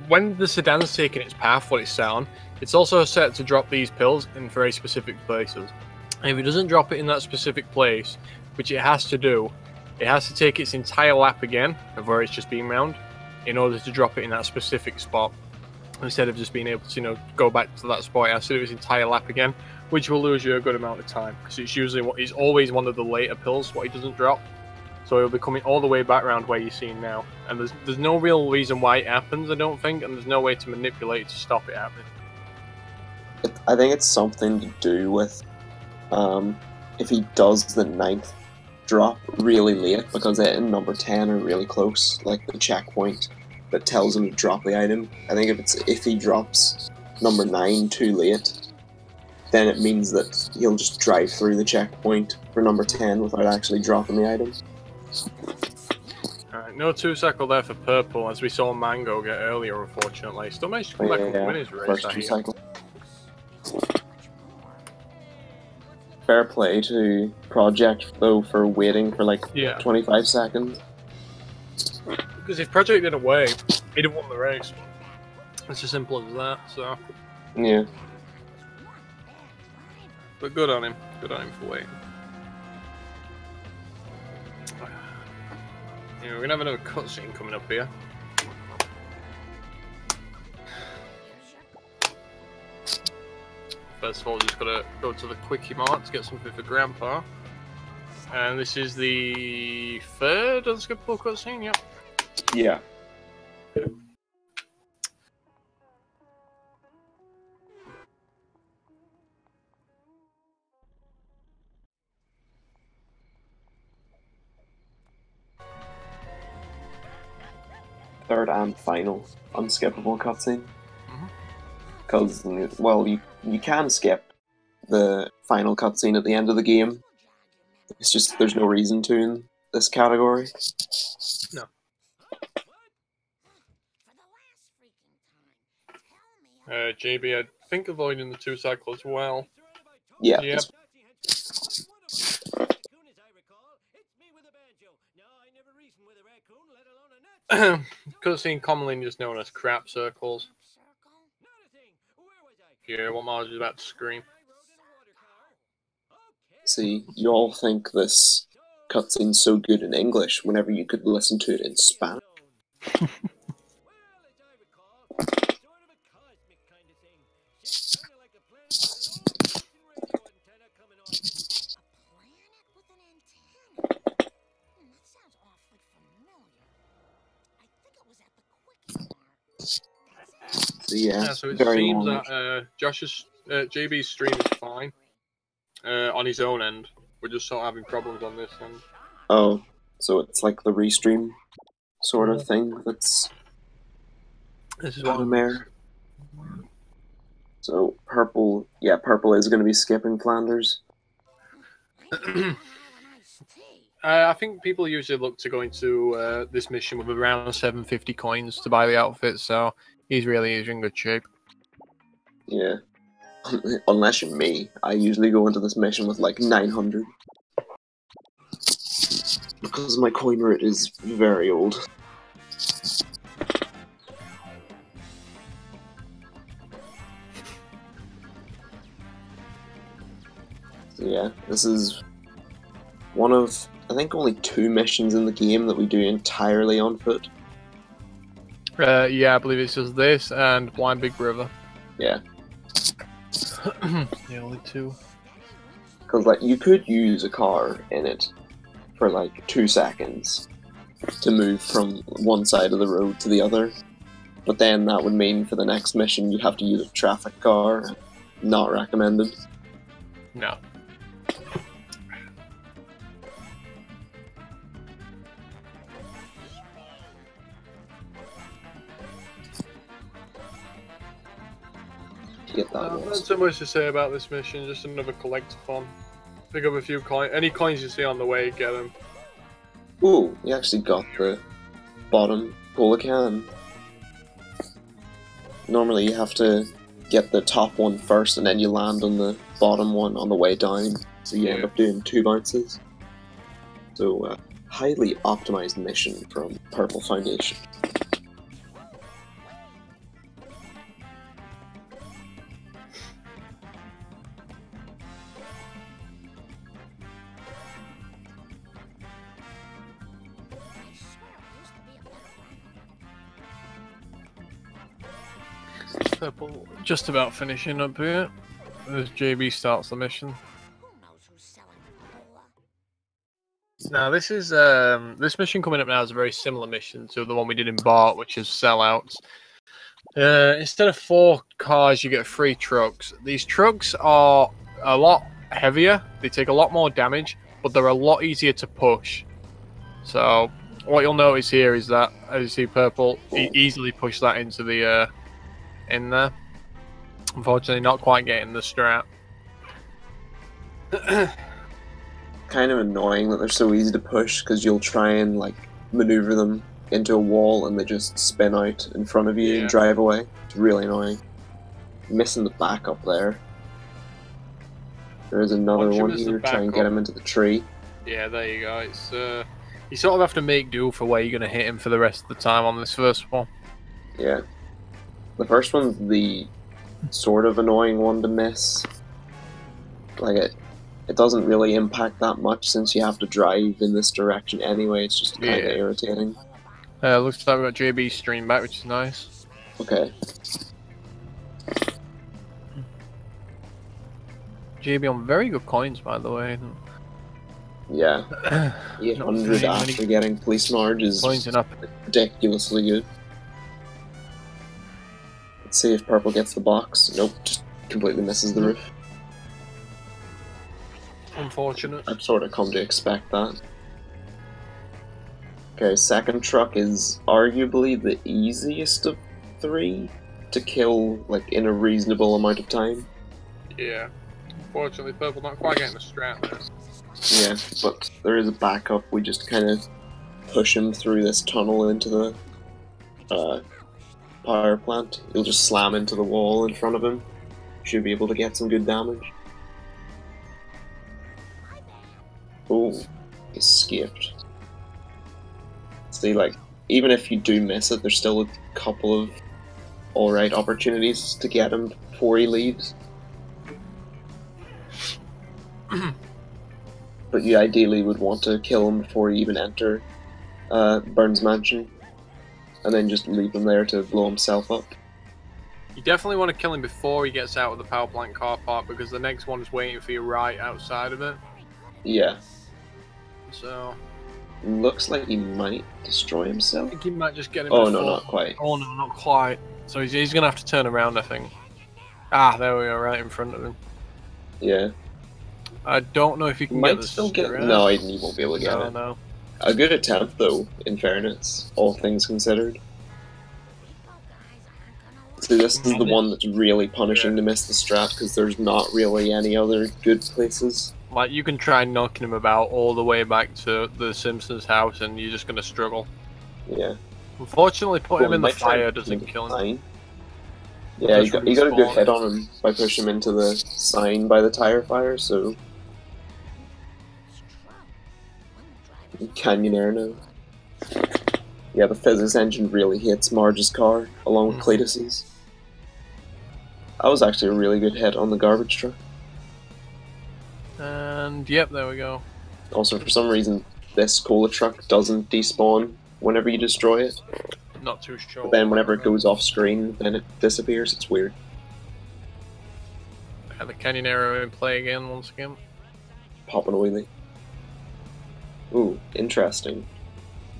Speaker 3: when the sedan's taking its path, what it's set on, it's also set to drop these pills in very specific places. And if it doesn't drop it in that specific place, which it has to do, it has to take its entire lap again of where it's just been round in order to drop it in that specific spot. Instead of just being able to, you know, go back to that spot, it has to do its entire lap again, which will lose you a good amount of time because it's always one of the later pills what it doesn't drop. So it'll be coming all the way back around where you're seeing now, and there's no real reason why it happens, I don't think, and there's no way to manipulate it to stop it happening.
Speaker 1: I think it's something to do with if he does the 9th drop really late, because it and number 10 are really close, like the checkpoint that tells him to drop the item. I think if he drops number 9 too late, then it means that he'll just drive through the checkpoint for number 10 without actually dropping the item.
Speaker 3: Alright, no 2-cycle there for purple, as we saw Mango get earlier, unfortunately. Still managed to come back and win his race.
Speaker 1: First 2-cycle. Fair play to Project, though, for waiting for like 25 seconds.
Speaker 3: Because if Project didn't wait, he'd have won the race. It's as simple as that, so...
Speaker 1: Yeah.
Speaker 3: But good on him. Good on him for waiting. Yeah, we're gonna have another cutscene coming up here. First of all, just gotta go to the Quickie Mart to get something for Grandpa. And this is the 3rd unskippable cutscene, yep.
Speaker 1: Yeah. Third and final unskippable cutscene. Because, well, you can skip the final cutscene at the end of the game. It's just there's no reason to in this category.
Speaker 3: No. JB, I think avoiding the 2-cycle as well.
Speaker 1: Yeah.
Speaker 3: Yep. Cutscene commonly just known as crap circles. Yeah, what Marge is about to scream.
Speaker 1: See, you all think this cutscene's so good in English whenever you could listen to it in Spanish. So yeah,
Speaker 3: So it
Speaker 1: very
Speaker 3: seems
Speaker 1: long.
Speaker 3: that JB's stream is fine on his own end. We're just sort of having problems on this end.
Speaker 1: Oh, so it's like the restream sort of thing that's
Speaker 3: This is what
Speaker 1: there. So purple is going to be skipping Flanders.
Speaker 3: I think people usually look to go into this mission with around 750 coins to buy the outfit, so he's in good shape.
Speaker 1: Yeah. Unless you're me, I usually go into this mission with like 900. Because my coin route is very old. So yeah, this is one of, I think, only 2 missions in the game that we do entirely on foot.
Speaker 3: Yeah, I believe it's just this and Blind Big River.
Speaker 1: Yeah.
Speaker 3: The only 2.
Speaker 1: Because like you could use a car in it for like 2 seconds to move from one side of the road to the other, but then that would mean for the next mission you'd have to use a traffic car. Not recommended.
Speaker 3: No.
Speaker 1: Get that
Speaker 3: Not so much to say about this mission, just another collectathon. Pick up a few coins. Any coins you see on the way, get them.
Speaker 1: Ooh, you actually got the bottom cola can. Normally you have to get the top one first and then you land on the bottom one on the way down, so you end up doing 2 bounces. So, highly optimized mission from Purple Foundation.
Speaker 3: Purple just about finishing up here as JB starts the mission. Now this is this mission coming up now is a very similar mission to the one we did in Bart, which is sellouts. Instead of 4 cars, you get 3 trucks. These trucks are a lot heavier, they take a lot more damage, but they're a lot easier to push. So what you'll notice here is that, as you see, Purple easily pushed that into the in there. Unfortunately, not quite getting the strap.
Speaker 1: Kind of annoying that they're so easy to push, because you'll try and like maneuver them into a wall and they just spin out in front of you and drive away. It's really annoying. Missing the backup there. There's another one here, try and get him into the tree.
Speaker 3: Yeah, there you go. It's you sort of have to make do for where you're going to hit him for the rest of the time on this first one.
Speaker 1: Yeah. The first one's the sort of annoying one to miss. Like it doesn't really impact that much since you have to drive in this direction anyway. It's just kind of irritating.
Speaker 3: Looks like we've got JB's stream back, which is nice.
Speaker 1: Okay.
Speaker 3: JB on very good coins, by the way.
Speaker 1: Yeah. 800 after getting police marge is ridiculously good. Let's see if Purple gets the box. Nope, just completely misses the roof.
Speaker 3: Unfortunate.
Speaker 1: I've sort of come to expect that. Okay, second truck is arguably the easiest of 3 to kill, like, in a reasonable amount of time.
Speaker 3: Yeah. Unfortunately, Purple not quite getting the strap there.
Speaker 1: Yeah, but there is a backup. We just kind of push him through this tunnel into the power plant. He'll just slam into the wall in front of him. Should be able to get some good damage. Oh, escaped. See, like, even if you do miss it, there's still a couple of alright opportunities to get him before he leaves. But you ideally would want to kill him before you even enter Burns' mansion, and then just leave him there to blow himself up.
Speaker 3: You definitely want to kill him before he gets out of the power plant car park, because the next one is waiting for you right outside of it.
Speaker 1: Yeah.
Speaker 3: So...
Speaker 1: looks like he might destroy himself.
Speaker 3: I think he might just get him.
Speaker 1: Oh no, not quite.
Speaker 3: Oh no, not quite. So he's going to have to turn around, I think. Ah, there we are, right in front of him.
Speaker 1: Yeah.
Speaker 3: I don't know if he can
Speaker 1: might
Speaker 3: get the
Speaker 1: still get. No, he won't be able to get it.
Speaker 3: No.
Speaker 1: A good attempt, though, in fairness, all things considered. So this is the one that's really punishing to miss the strap, because there's not really any other good places
Speaker 3: Like, you can try knocking him about all the way back to the Simpsons house, and you're just gonna struggle.
Speaker 1: Yeah.
Speaker 3: Unfortunately, putting him in the
Speaker 1: might try
Speaker 3: fire
Speaker 1: to
Speaker 3: doesn't kill him.
Speaker 1: sign. Yeah, you got a good hit on him by pushing him into the sign by the tire fire, so... Canyonair now. Yeah, the physics engine really hits Marge's car, along with Cletus's. That was actually a really good hit on the garbage truck.
Speaker 3: And, yep, there we go.
Speaker 1: Also, for some reason, this cola truck doesn't despawn whenever you destroy it.
Speaker 3: Not too sure.
Speaker 1: But then whenever it goes off screen, then it disappears. It's weird.
Speaker 3: Have the Canyonair in play again once again.
Speaker 1: Popping a wheelie. Ooh, interesting.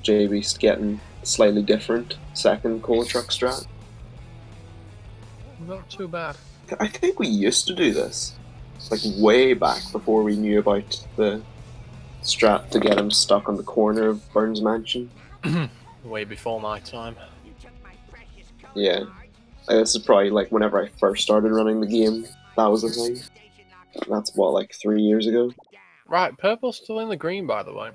Speaker 1: J663Beast getting slightly different second cola truck strat.
Speaker 3: Not too bad.
Speaker 1: I think we used to do this. Like way back before we knew about the strat to get him stuck on the corner of Burns Mansion.
Speaker 3: Way before my time.
Speaker 1: Yeah. This is probably like whenever I first started running the game, that was the thing. That's what, like 3 years ago?
Speaker 3: Right, Purple's still in the green, by the way.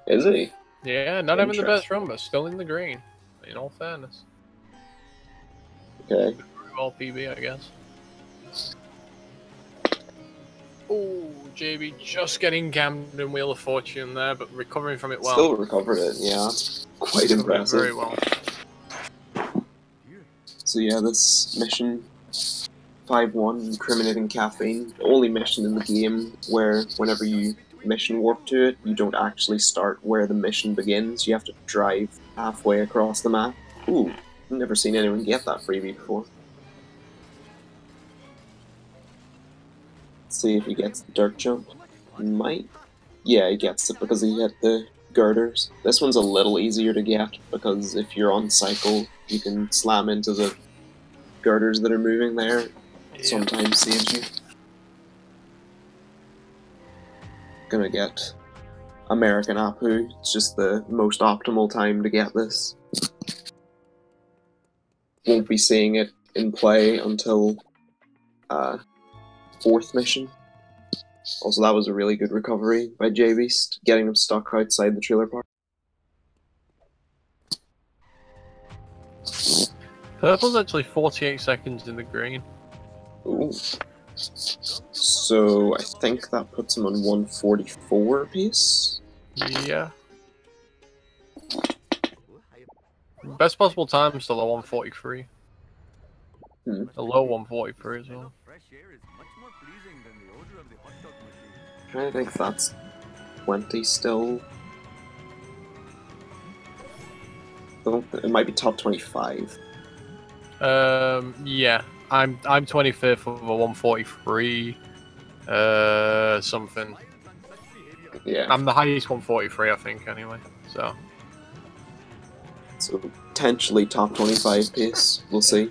Speaker 1: Is he?
Speaker 3: Yeah, not having the best run, but still in the green. In all fairness.
Speaker 1: Okay.
Speaker 3: Pretty well PB, I guess. Oh, JB just getting gammed in Wheel of Fortune there, but recovering from it well.
Speaker 1: Still recovered it, yeah. That's quite impressive.
Speaker 3: Very well.
Speaker 1: So yeah, this mission 5-1, incriminating caffeine, the only mission in the game where whenever you mission warp to it, you don't actually start where the mission begins. You have to drive halfway across the map. Ooh, I've never seen anyone get that freebie before. Let's see if he gets the dirt jump. He might. Yeah, he gets it because he hit the girders. This one's a little easier to get because if you're on cycle, you can slam into the girders that are moving there. It sometimes saves you. Gonna get American Apu. It's just the most optimal time to get this. Won't be seeing it in play until 4th mission. Also, that was a really good recovery by J663Beast, getting him stuck outside the trailer park.
Speaker 3: Purple's actually 48 seconds in the green.
Speaker 1: Ooh. So, I think that puts him on 144 apiece?
Speaker 3: Yeah. Best possible time is still a 143. A low 143 as well.
Speaker 1: I'm trying to think if that's 20 still. It might be top 25.
Speaker 3: Yeah. I'm 25th of a 143. Something.
Speaker 1: Yeah.
Speaker 3: I'm the highest 143, I think, anyway. So
Speaker 1: potentially top 25 pace. We'll see.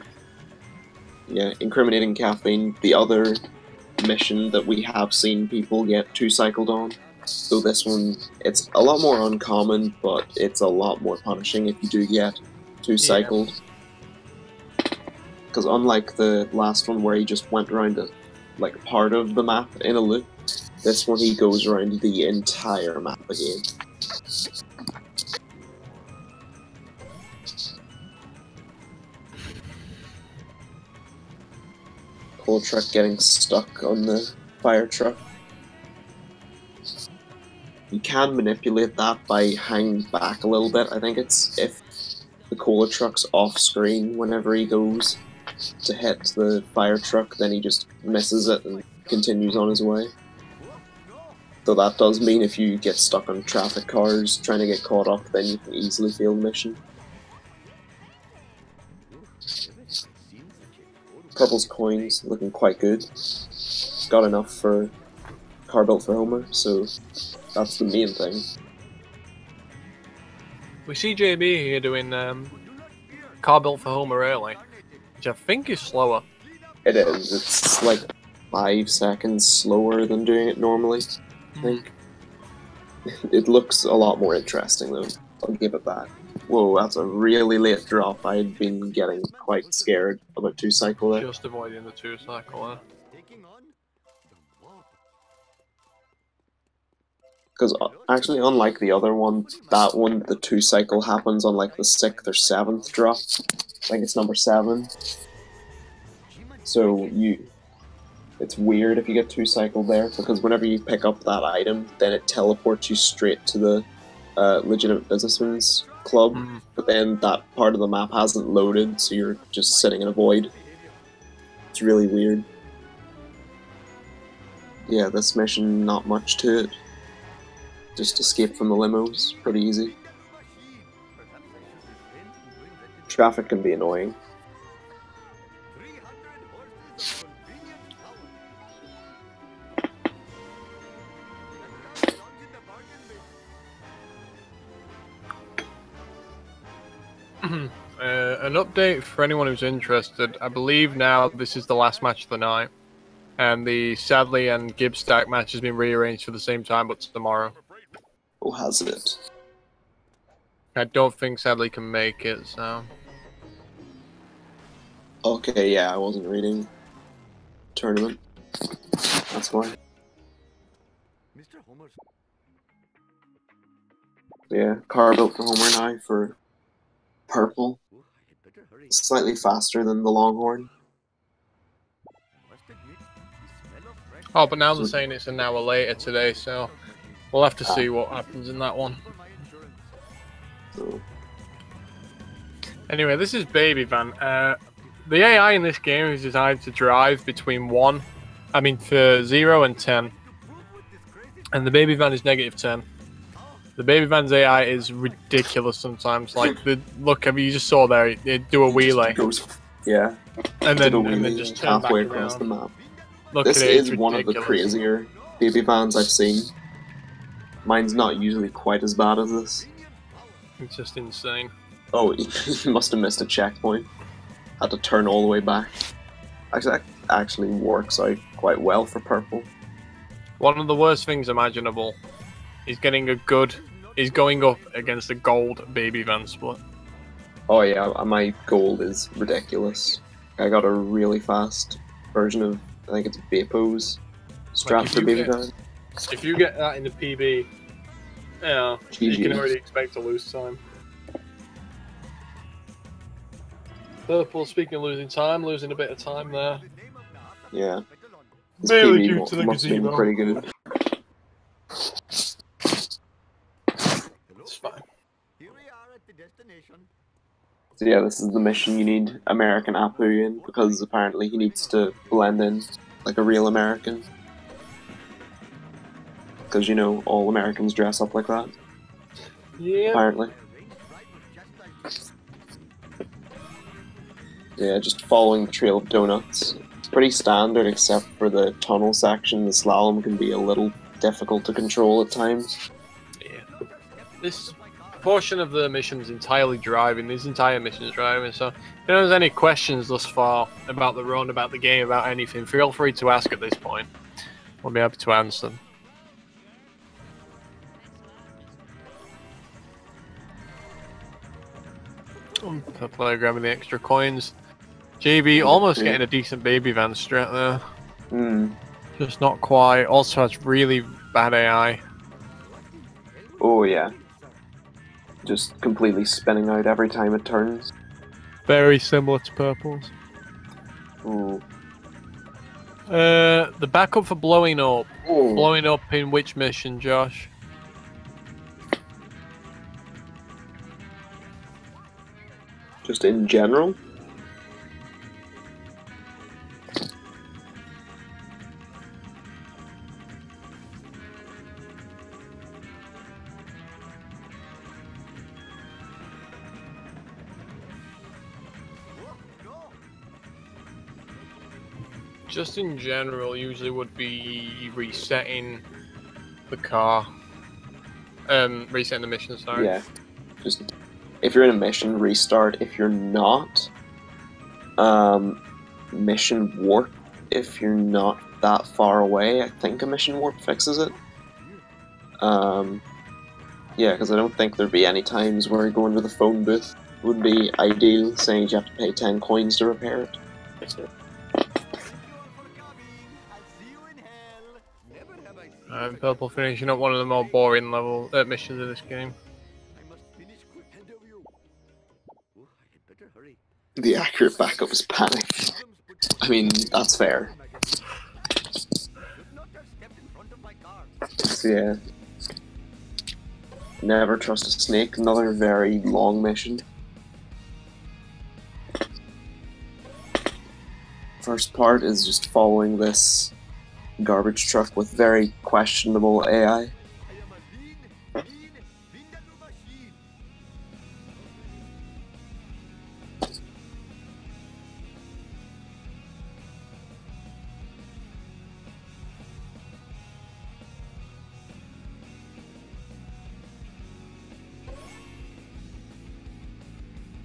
Speaker 1: Yeah, incriminating caffeine. The other mission that we have seen people get 2-cycled on. So this one, it's a lot more uncommon, but it's a lot more punishing if you do get 2-cycled. Because unlike the last one where he just went around like part of the map in a loop, this one he goes around the entire map again. Coal truck getting stuck on the fire truck. You can manipulate that by hanging back a little bit. I think it's if the cola truck's off screen whenever he goes to hit the fire truck, then he just misses it and continues on his way. Though that does mean if you get stuck on traffic cars trying to get caught up, then you can easily fail the mission. Purple's coins looking quite good. Got enough for car built for Homer, so that's the main thing.
Speaker 3: we see JB here doing car built for Homer early, which I think is slower.
Speaker 1: It is. It's like 5 seconds slower than doing it normally, I think. It looks a lot more interesting though. I'll give it that. Whoa, that's a really late drop. I'd been getting quite scared about 2-cycle there.
Speaker 3: Just avoiding the 2-cycle there.
Speaker 1: Because actually, unlike the other one, that one, the 2-cycle happens on like the 6th or 7th drop. I think it's number 7. So it's weird if you get 2-cycle there, because whenever you pick up that item, then it teleports you straight to the Legitimate Businessman's Club, but then that part of the map hasn't loaded, so you're just sitting in a void. It's really weird. Yeah, this mission, not much to it. Just escape from the limos, pretty easy. Traffic can be annoying.
Speaker 3: An update for anyone who's interested. I believe now this is the last match of the night, and the Sadly and Gibbs stack match has been rearranged for the same time, but tomorrow.
Speaker 1: Oh, has it?
Speaker 3: I don't think Sadly can make it, so...
Speaker 1: Okay, yeah, I wasn't reading tournament. That's why. Yeah, car built for Homer now for purple. Slightly faster than the Longhorn.
Speaker 3: Oh, but now they're saying it's an hour later today, so we'll have to see what happens in that one. Anyway, this is Baby Van. The AI in this game is designed to drive between 0 and 10. And the Baby Van is -10. The Baby Van's AI is ridiculous sometimes. Like, look, you just saw there, it do a wheelie.
Speaker 1: Yeah.
Speaker 3: And then just turn
Speaker 1: halfway
Speaker 3: back
Speaker 1: across
Speaker 3: around.
Speaker 1: the map.
Speaker 3: Look
Speaker 1: This
Speaker 3: at it,
Speaker 1: is
Speaker 3: it's
Speaker 1: one of the
Speaker 3: ridiculous.
Speaker 1: crazier Baby Vans I've seen. Mine's not usually quite as bad as this.
Speaker 3: It's just insane.
Speaker 1: Oh, he must have missed a checkpoint. Had to turn all the way back. Actually, that actually works out quite well for purple.
Speaker 3: One of the worst things imaginable is getting is going up against a gold Baby Van split.
Speaker 1: Oh yeah, my gold is ridiculous. I got a really fast version of, I think it's Bapo's strat for Baby Van.
Speaker 3: If you get that in the PB, yeah, you
Speaker 1: GG.
Speaker 3: can already expect to lose time. Purple, speaking of losing time, losing a bit of time there.
Speaker 1: Yeah. His
Speaker 3: Barely
Speaker 1: PB
Speaker 3: due to the
Speaker 1: must have been
Speaker 3: gazebo.
Speaker 1: pretty good.
Speaker 3: It's fine.
Speaker 1: So yeah, this is the mission you need American Apu in, because apparently he needs to blend in like a real American. Because, you know, all Americans dress up like that.
Speaker 3: Yeah.
Speaker 1: Apparently. Yeah, just following the trail of donuts. It's pretty standard, except for the tunnel section. The slalom can be a little difficult to control at times.
Speaker 3: Yeah. This portion of the mission is entirely driving. This entire mission is driving. So, if there's any questions thus far about the run, about the game, about anything, feel free to ask at this point. We'll be happy to answer them. The player grabbing the extra coins. JB almost getting a decent Baby Van strat there. Just not quite. Also has really bad AI.
Speaker 1: Oh yeah. Just completely spinning out every time it turns.
Speaker 3: Very similar to Purple's.
Speaker 1: Ooh.
Speaker 3: The backup for blowing up.
Speaker 1: Ooh.
Speaker 3: Blowing up in which mission, Josh?
Speaker 1: Just in general?
Speaker 3: Just in general, usually would be resetting the car. Resetting the mission, sorry.
Speaker 1: Yeah. Just, if you're in a mission, restart. If you're not, mission warp. If you're not that far away, I think a mission warp fixes it. Yeah, because I don't think there'd be any times where going to the phone booth would be ideal, saying you have to pay 10 coins to repair it.
Speaker 3: Purple finishing up one of the more boring missions of this game.
Speaker 1: The accurate backup is panic. I mean, that's fair. So, yeah. Never trust a snake, another very long mission. First part is just following this garbage truck with very questionable AI.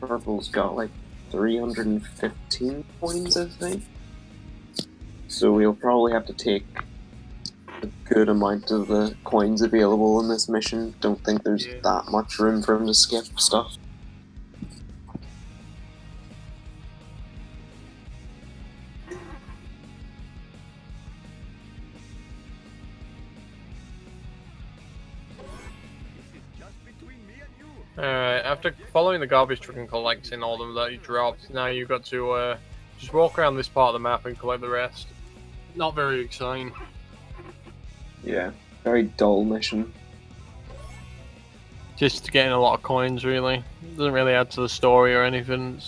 Speaker 1: Purple's got like 315 coins, I think. So we'll probably have to take a good amount of the coins available in this mission. Don't think there's that much room for him to skip stuff.
Speaker 3: Alright, after following the garbage truck and collecting all of them that he dropped, now you've got to just walk around this part of the map and collect the rest. Not very exciting.
Speaker 1: Yeah, very dull mission.
Speaker 3: Just getting a lot of coins, really. Doesn't really add to the story or anything.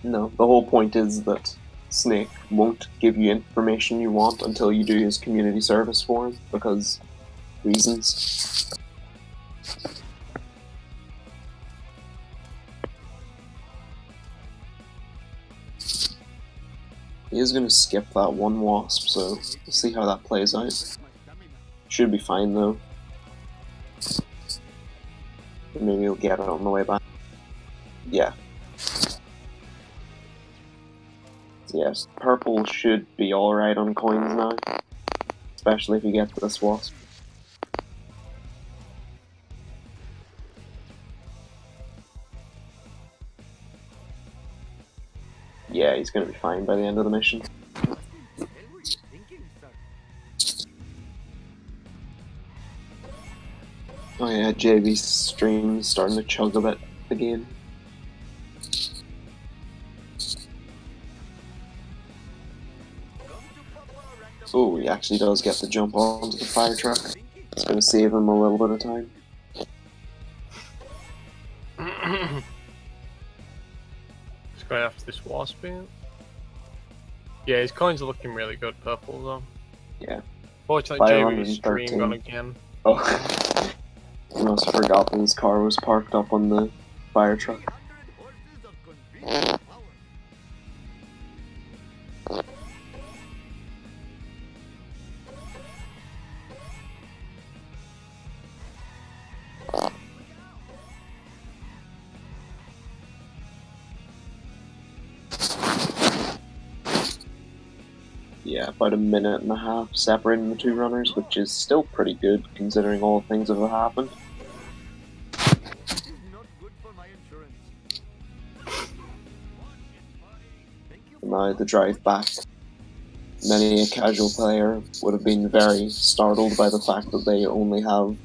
Speaker 1: No, the whole point is that Snake won't give you information you want until you do his community service for him, because reasons. He is going to skip that one wasp, so we'll see how that plays out. Should be fine though. Maybe he'll get it on the way back. Yeah. Yes, purple should be alright on coins now. Especially if you get this wasp. Yeah, he's gonna be fine by the end of the mission. Oh yeah, JB's stream is starting to chug a bit again. Oh, he actually does get to jump onto the fire truck. It's gonna save him a little bit of time.
Speaker 3: Just going after this wasp here. Yeah, his coins are looking really good, purple though.
Speaker 1: Yeah.
Speaker 3: Fortunately, JB's stream gone again.
Speaker 1: Oh. I must have forgot that his car was parked up on the fire truck. Yeah, about a minute and a half separating the two runners, which is still pretty good considering all the things that have happened. Now the drive back. Many a casual player would have been very startled by the fact that they only have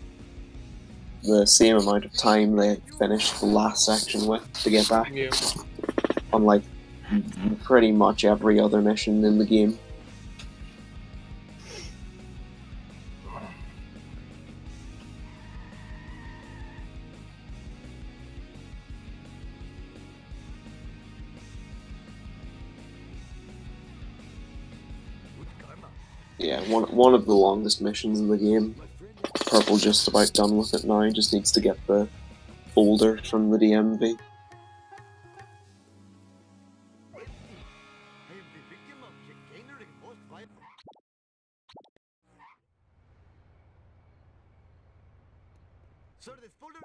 Speaker 1: the same amount of time they finished the last section with to get back.
Speaker 3: Yeah.
Speaker 1: Unlike pretty much every other mission in the game. Yeah, one of the longest missions in the game. Purple just about done with it now, just needs to get the folder from the DMV.
Speaker 6: Sir, this folder...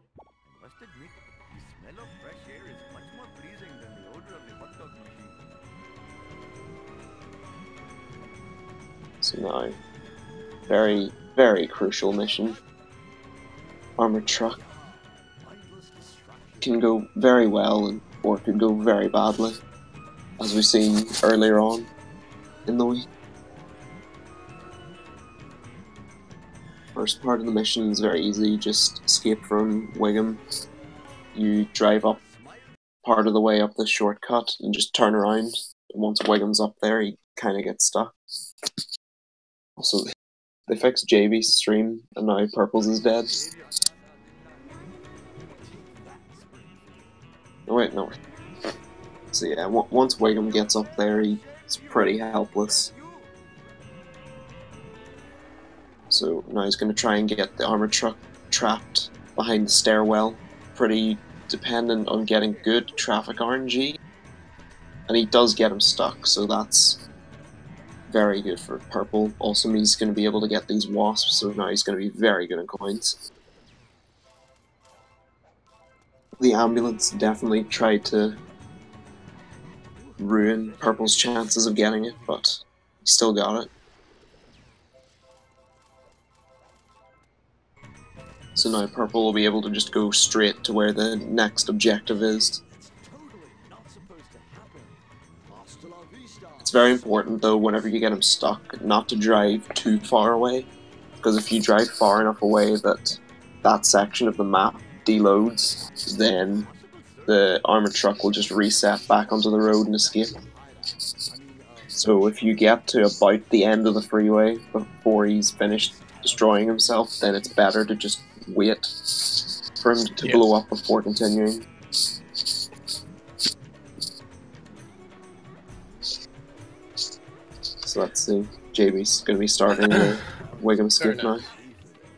Speaker 6: I must admit, the smell of fresh air is much more pleasing than the odor of the hot dog machine.
Speaker 1: So now, very, very crucial mission. Armored truck. Can go very well, or it can go very badly, as we've seen earlier on in the week. First part of the mission is very easy. Just escape from Wiggum. You drive up part of the way up the shortcut and just turn around. And once Wiggum's up there, he kind of gets stuck. Also, they fixed JB's stream, and now Purple's is dead. Oh wait, no. So yeah, once Wiggum gets up there, he's pretty helpless. So now he's going to try and get the armored truck trapped behind the stairwell. Pretty dependent on getting good traffic RNG. And he does get him stuck, so that's very good for Purple. Also means he's going to be able to get these wasps, so now he's going to be very good in coins. The ambulance definitely tried to ruin Purple's chances of getting it, but he still got it. So now Purple will be able to just go straight to where the next objective is. It's very important though, whenever you get him stuck, not to drive too far away, because if you drive far enough away that that section of the map deloads, then the armored truck will just reset back onto the road and escape. So if you get to about the end of the freeway before he's finished destroying himself, then it's better to just wait for him to blow up before continuing. So let's see. JB's going to be starting the Wiggum skip now.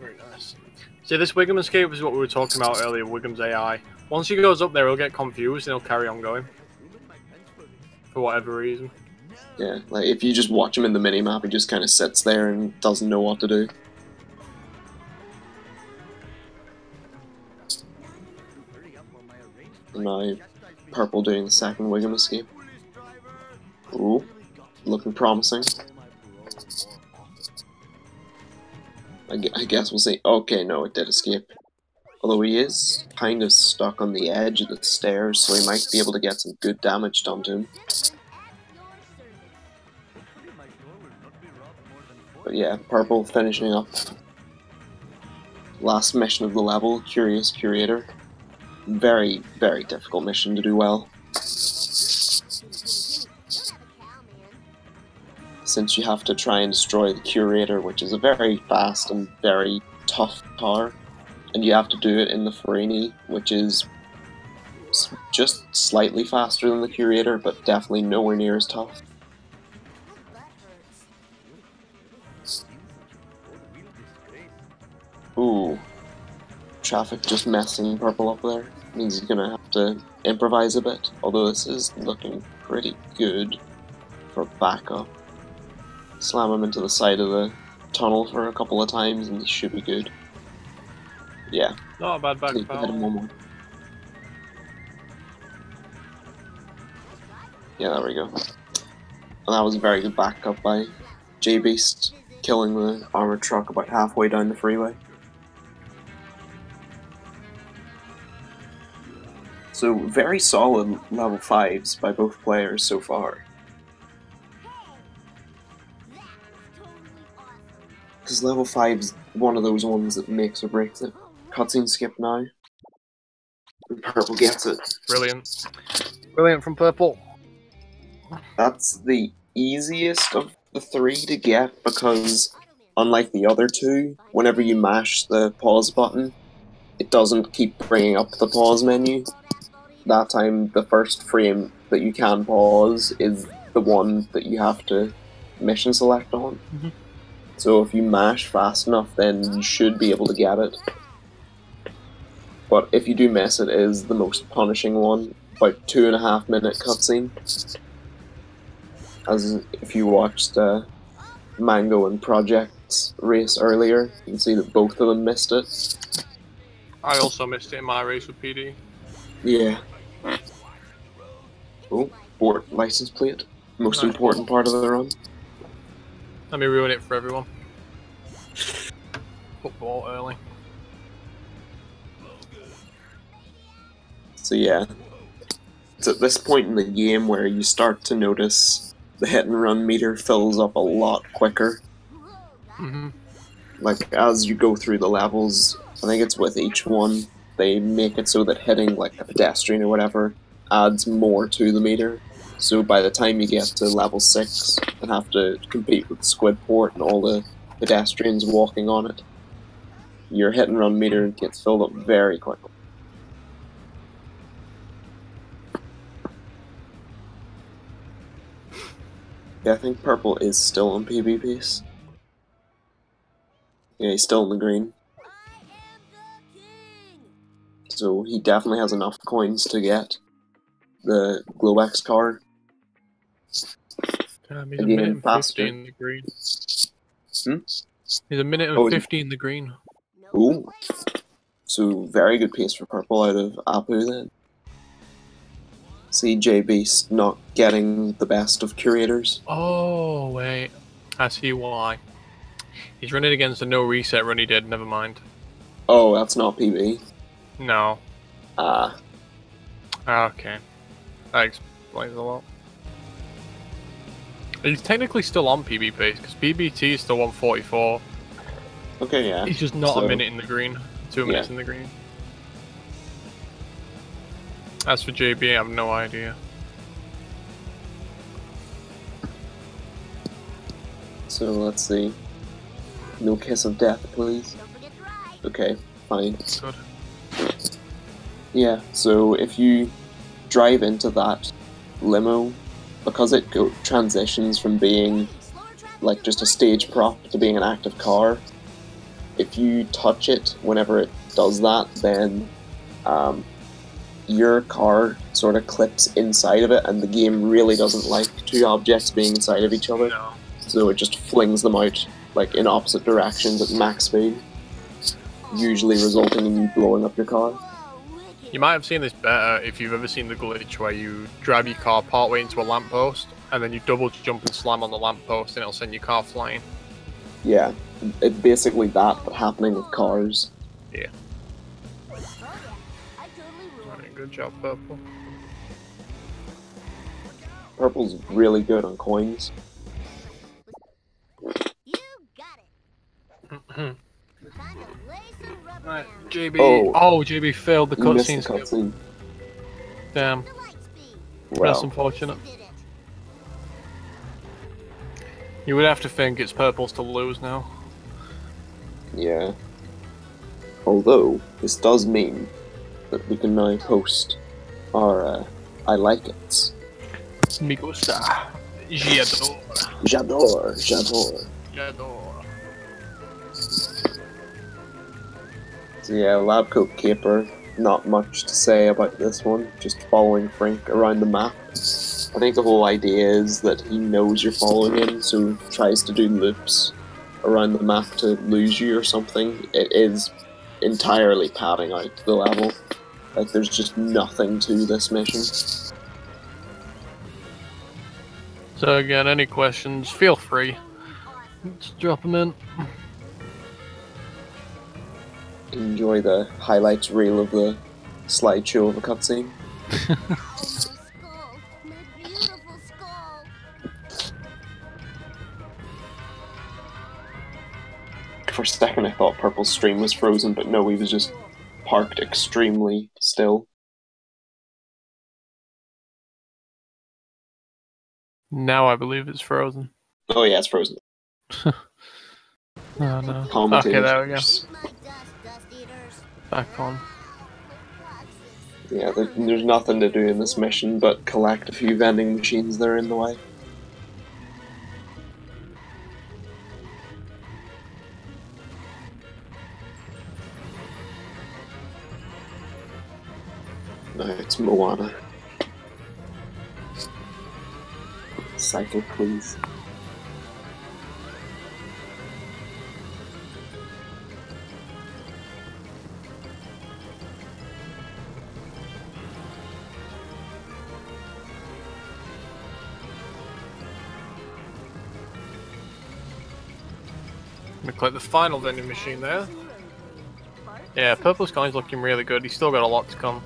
Speaker 3: Very nice. See, this Wiggum escape is what we were talking about earlier, Wiggum's AI. Once he goes up there, he'll get confused and he'll carry on going. For whatever reason.
Speaker 1: Yeah, like if you just watch him in the minimap, he just kind of sits there and doesn't know what to do. And now, Purple doing the second Wiggum escape. Ooh, looking promising. I guess we'll see. Okay, no, it did escape. Although he is kind of stuck on the edge of the stairs, so he might be able to get some good damage done to him. But yeah, Purple finishing up. Last mission of the level, Curious Curator. Very, very difficult mission to do well. Since you have to try and destroy the Curator, which is a very fast and very tough car. And you have to do it in the Farini, which is just slightly faster than the Curator, but definitely nowhere near as tough. Ooh. Traffic just messing Purple up there. Means he's gonna have to improvise a bit, although this is looking pretty good for backup. Slam him into the side of the tunnel for a couple of times and he should be good. Yeah.
Speaker 3: Not a bad backup.
Speaker 1: Hit him one more. Yeah, there we go. And that was a very good backup by J663Beast, killing the armored truck about halfway down the freeway. So, very solid level 5s by both players so far. Because level 5's one of those ones that makes or breaks it. Cutscene skip now. And Purple gets it.
Speaker 3: Brilliant. Brilliant from Purple.
Speaker 1: That's the easiest of the three to get because, unlike the other two, whenever you mash the pause button, it doesn't keep bringing up the pause menu. That time, the first frame that you can pause is the one that you have to mission select on.
Speaker 3: Mm-hmm.
Speaker 1: So if you mash fast enough, then you should be able to get it. But if you do miss it, it is the most punishing one. About 2.5 minute cutscene. As if you watched Mango and Project's race earlier, you can see that both of them missed it.
Speaker 3: I also missed it in my race with PD.
Speaker 1: Yeah. Oh, port license plate. Most important part of the run.
Speaker 3: Let me ruin it for everyone. Football early.
Speaker 1: So yeah, it's at this point in the game where you start to notice the hit and run meter fills up a lot quicker.
Speaker 3: Mm-hmm.
Speaker 1: like as you go through the levels, I think it's with each one, they make it so that hitting like a pedestrian or whatever adds more to the meter. So by the time you get to level 6 and have to compete with Squidport and all the pedestrians walking on it, your hit and run meter gets filled up very quickly. Yeah, I think Purple is still on PvPs. Yeah, he's still in the green. So he definitely has enough coins to get the Globex card.
Speaker 3: Damn, he's a minute and 50 in the green. He's a minute and 50 in the green.
Speaker 1: Ooh. So very good pace for Purple out of Apu then. See J663Beast not getting the best of curators.
Speaker 3: Oh, wait. I see why. He's running against a no reset run he did, never mind.
Speaker 1: Oh, that's not PB.
Speaker 3: No.
Speaker 1: Ah.
Speaker 3: Okay. That explains a lot. He's technically still on PB pace, because PBT is still 144.
Speaker 1: Okay, yeah.
Speaker 3: He's just not a minute in the green. 2 minutes in the green. As for JB, I have no idea.
Speaker 1: So let's see. No kiss of death, please. Okay, fine.
Speaker 3: Good.
Speaker 1: Yeah, so if you drive into that limo, because it transitions from being like just a stage prop to being an active car, if you touch it whenever it does that, then your car sort of clips inside of it, and the game really doesn't like two objects being inside of each other.
Speaker 3: No.
Speaker 1: So it just flings them out like in opposite directions at max speed, usually resulting in you blowing up your car.
Speaker 3: You might have seen this better if you've ever seen the glitch where you drive your car partway into a lamppost and then you double jump and slam on the lamppost and it'll send your car flying.
Speaker 1: Yeah, it's basically that, but happening with cars.
Speaker 3: Yeah. Right, good job, Purple.
Speaker 1: Purple's really good on coins.
Speaker 3: Right, JB. Oh, JB failed the cutscene. Damn.
Speaker 1: Well,
Speaker 3: that's unfortunate. You would have to think it's Purple's to lose now.
Speaker 1: Yeah. Although, this does mean that we can now post our I like it's.
Speaker 3: Me gusta. J'adore.
Speaker 1: J'adore. J'adore.
Speaker 3: J'adore.
Speaker 1: So yeah, Lab Coat Caper, not much to say about this one, just following Frank around the map. I think the whole idea is that he knows you're following him, so he tries to do loops around the map to lose you or something. It is entirely padding out the level. Like, there's just nothing to this mission.
Speaker 3: So again, any questions, feel free. Just drop them in.
Speaker 1: Enjoy the highlights reel of the slideshow of a cutscene. For a second I thought Purple's stream was frozen, but no, he was just parked extremely still.
Speaker 3: Now I believe it's frozen.
Speaker 1: Oh yeah, it's frozen.
Speaker 3: Oh no.
Speaker 1: Okay,
Speaker 3: there we go. Back on.
Speaker 1: Yeah, there's nothing to do in this mission but collect a few vending machines that are in the way. No, it's Moana. Cycle, please.
Speaker 3: I'm gonna click the final vending machine there. Yeah, Purple's coin's looking really good. He's still got a lot to come.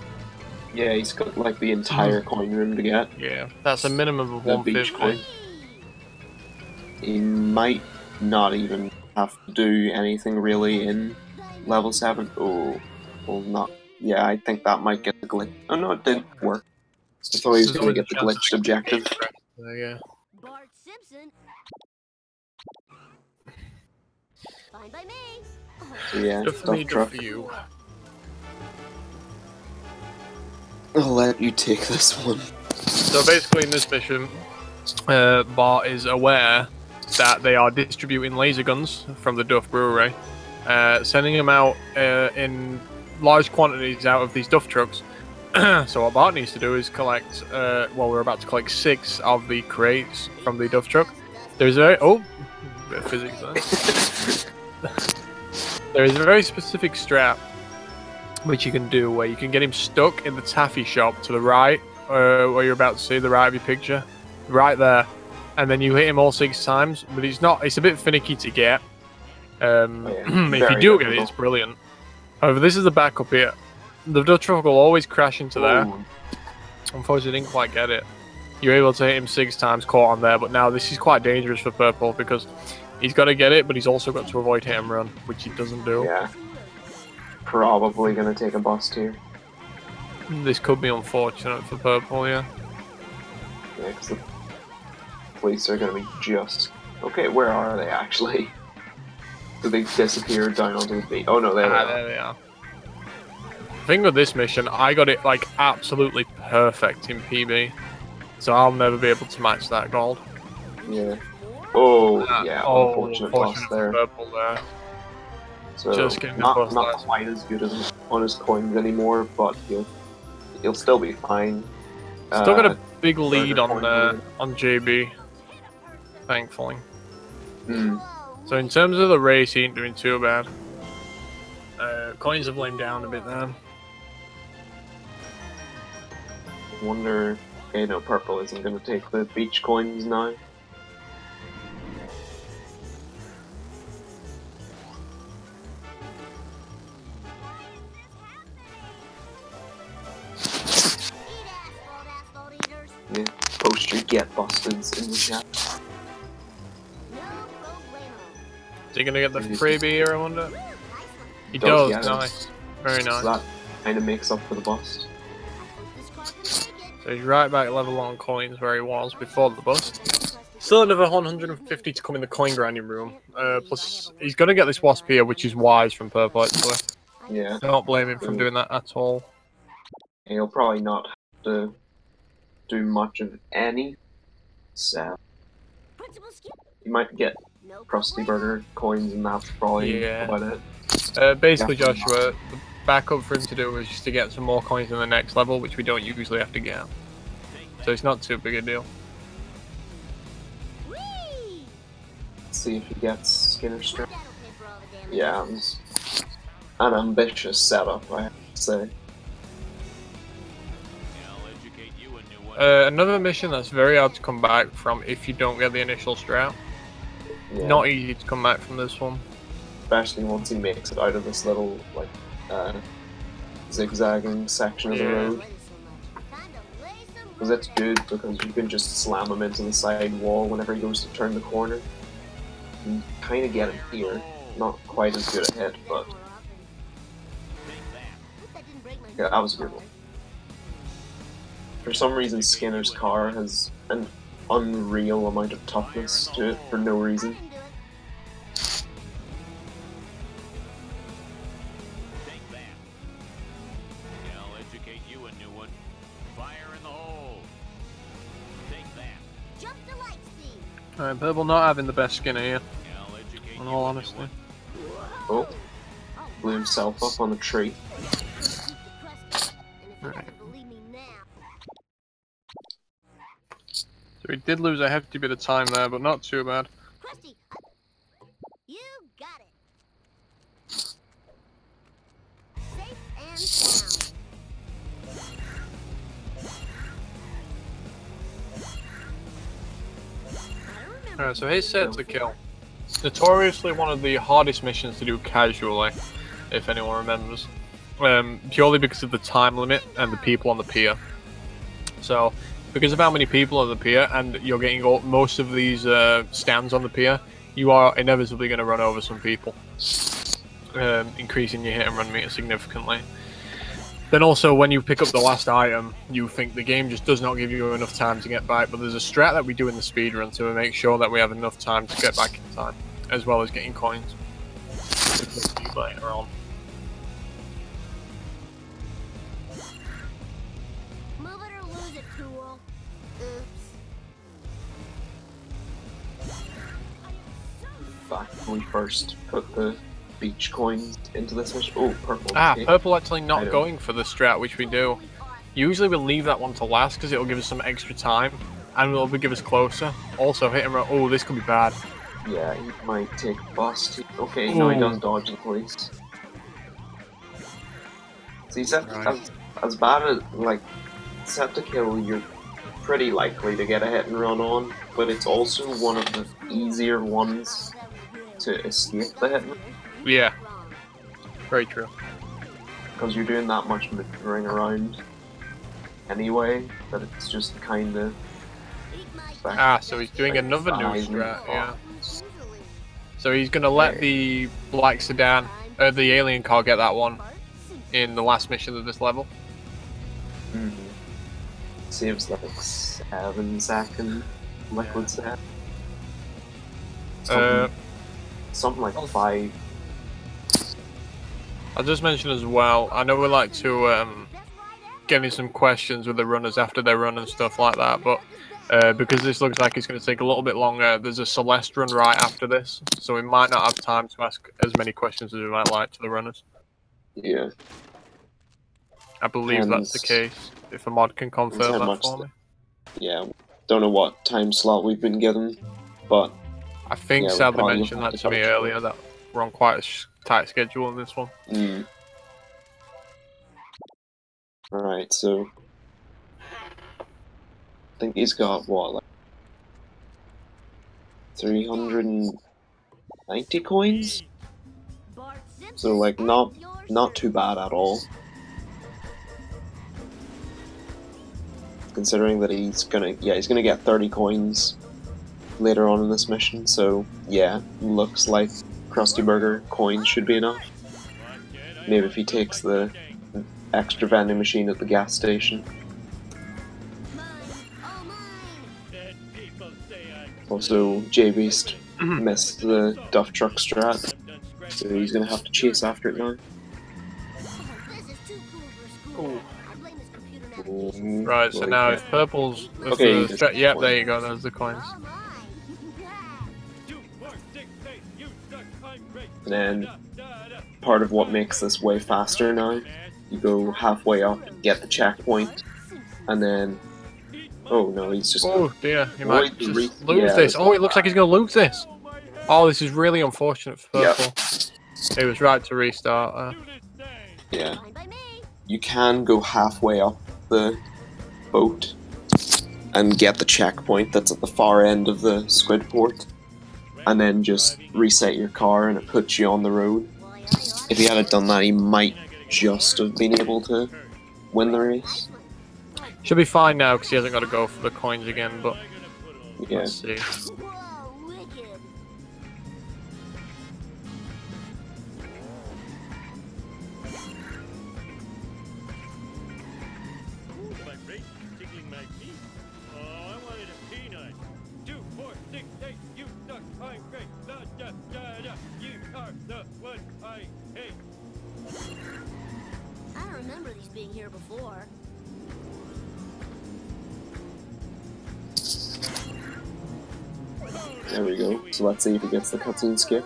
Speaker 1: Yeah, he's got like the entire coin room to get.
Speaker 3: Yeah, that's a minimum of
Speaker 1: The
Speaker 3: 150.
Speaker 1: beach coin. He might not even have to do anything really in level 7. Oh, well, not. Yeah, I think that might get the glitch. Oh no, it didn't work. I thought he was going to get the glitched objective.
Speaker 3: Yeah.
Speaker 7: Bart Simpson. Fine by me.
Speaker 1: So yeah,
Speaker 3: Good for me,
Speaker 1: dump truck.
Speaker 3: good for you.
Speaker 1: I'll let you take this one.
Speaker 3: So basically in this mission, Bart is aware that they are distributing laser guns from the Duff Brewery, sending them out in large quantities out of these Duff trucks. So what Bart needs to do is collect, well, we're about to collect 6 of the crates from the Duff truck. There's a bit of physics there. There is a very specific strap which you can do where you can get him stuck in the taffy shop to the right, where you're about to see the right of your picture, right there, and then you hit him all 6 times. But it's a bit finicky to get. If you do get it, it's brilliant. However, this is the backup here. The Duff truck will always crash into there. Unfortunately, I didn't quite get it. You're able to hit him 6 times, caught on there, but now this is quite dangerous for Purple because he's got to get it, but he's also got to avoid hit and run, which he doesn't do.
Speaker 1: Yeah. Probably gonna take a bust here.
Speaker 3: This could be unfortunate for Purple, yeah.
Speaker 1: Yeah, because the police are gonna be just... Okay, where are they actually? Did they disappear down onto the beach? Oh no, there
Speaker 3: they are. The thing with this mission, I got it like absolutely perfect in PB, so I'll never be able to match that gold.
Speaker 1: Yeah. Oh, yeah, unfortunate bust there.
Speaker 3: Purple there.
Speaker 1: So
Speaker 3: just
Speaker 1: not quite as good as on his coins anymore, but he'll still be fine.
Speaker 3: Still got a big lead on JB, thankfully. So in terms of the race, he ain't doing too bad. Coins have lain down a bit there.
Speaker 1: Wonder. Okay, no, Purple isn't going to take the beach coins now. Yeah, post your get busteds in the chat.
Speaker 3: Is he gonna get the freebie here, I wonder? He
Speaker 1: does,
Speaker 3: does,
Speaker 1: yeah,
Speaker 3: nice. Very nice.
Speaker 1: So that kind of makes up for the bust.
Speaker 3: So he's right back level on coins where he was before the bust. Still another 150 to come in the coin grinding room. Plus, he's gonna get this wasp here, which is wise from Purple, actually.
Speaker 1: Yeah.
Speaker 3: Don't blame him for doing that at all.
Speaker 1: He'll probably not have to do much of any, so you might get Krusty Burger coins, and that's probably about it.
Speaker 3: Basically, Joshua, the backup for him to do is just to get some more coins in the next level, which we don't usually have to get. So it's not too big a deal.
Speaker 1: Let's see if he gets Skinner Strap. Yeah, it was an ambitious setup, I have to say.
Speaker 3: Another mission that's very hard to come back from if you don't get the initial strap. Yeah. Not easy to come back from this one.
Speaker 1: Especially once he makes it out of this little, like, zigzagging section of the road. Because it's good because you can just slam him into the side wall whenever he goes to turn the corner. You kind of get him here. Not quite as good a hit, but... Yeah, that was a good one. For some reason, Skinner's car has an unreal amount of toughness to it for no reason.
Speaker 3: Alright, Purple not having the best Skinner here, in all honesty.
Speaker 1: Oh, blew himself up on a tree.
Speaker 3: Right. So he did lose a hefty bit of time there, but not too bad.
Speaker 7: You got it. Safe and sound.
Speaker 3: Alright, so he's set to kill. Notoriously one of the hardest missions to do casually, if anyone remembers. Purely because of the time limit and the people on the pier. So, because of how many people on the pier, and you're getting most of these stands on the pier, you are inevitably going to run over some people, increasing your hit and run meter significantly. Then also, when you pick up the last item, you think the game just does not give you enough time to get back, but there's a strat that we do in the speedrun to make sure that we have enough time to get back in time, as well as getting coins later on.
Speaker 7: Move it or lose it, tool. Oops.
Speaker 1: Back when we first put the beach coins into this mission. Oh, purple. Okay.
Speaker 3: Purple actually not going for the strat, which we do. Usually we leave that one to last because it'll give us some extra time and it'll give us closer. Also, hit him. Oh, this could be bad.
Speaker 1: Yeah, he might take a bust. Okay, no, he does dodge the police. See, as bad as, like, set to kill, you're pretty likely to get a hit and run on, but it's also one of the easier ones to escape the hit and run.
Speaker 3: Yeah, very true.
Speaker 1: Because you're doing that much maneuvering around anyway, that it's just kind of...
Speaker 3: So he's doing another new strat, yeah. So he's going to let the black sedan, the alien car get that one in the last mission of this level.
Speaker 1: Saves like 7-second liquid set. Something like 5.
Speaker 3: I'll just mention as well, I know we like to get in some questions with the runners after they run and stuff like that, but because this looks like it's going to take a little bit longer, there's a Celeste run right after this, so we might not have time to ask as many questions as we might like to the runners.
Speaker 1: Yeah.
Speaker 3: I believe that's the case, if a mod can confirm that for me.
Speaker 1: Yeah, don't know what time slot we've been given, but...
Speaker 3: I think Sally mentioned that to me earlier, that we're on quite a tight schedule in this one.
Speaker 1: Alright, so... I think he's got, what, like... 390 coins? So, like, not too bad at all. Considering that he's gonna get 30 coins later on in this mission, so yeah, looks like Krusty Burger coins should be enough. Maybe if he takes the extra vending machine at the gas station. Also, J663Beast missed the Duff Truck strat, so he's gonna have to chase after it now.
Speaker 3: Right, so now if purple's...
Speaker 1: Okay,
Speaker 3: yep, there you go, there's the coins.
Speaker 1: And then, part of what makes this way faster now, you go halfway up, get the checkpoint, and then... Oh no, he's just...
Speaker 3: Oh dear, he might just lose this. Oh, it looks like he's going to lose this. Oh, this is really unfortunate for purple. Yep. He was right to restart.
Speaker 1: Yeah. You can go halfway up the boat and get the checkpoint that's at the far end of the squid port, and then just reset your car and it puts you on the road. If he had done that, he might just have been able to win the race.
Speaker 3: Should be fine now because he hasn't got to go for the coins again, but
Speaker 1: yeah.
Speaker 3: Let's see.
Speaker 7: I don't remember these being here before.
Speaker 1: There we go. So let's see if he gets the cutscene skip.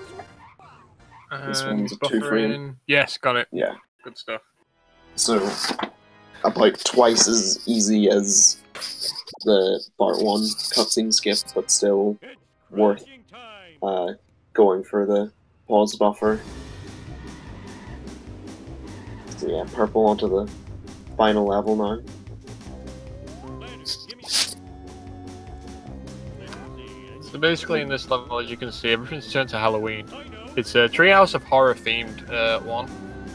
Speaker 1: This one's a 2-frame.
Speaker 3: Yes, got it.
Speaker 1: Yeah.
Speaker 3: Good stuff.
Speaker 1: So, about twice as easy as the part 1 cutscene skip, but still worth going for the pause buffer. So yeah, purple onto the final level now.
Speaker 3: So basically in this level, as you can see, everything's turned to Halloween. It's a Treehouse of Horror themed one,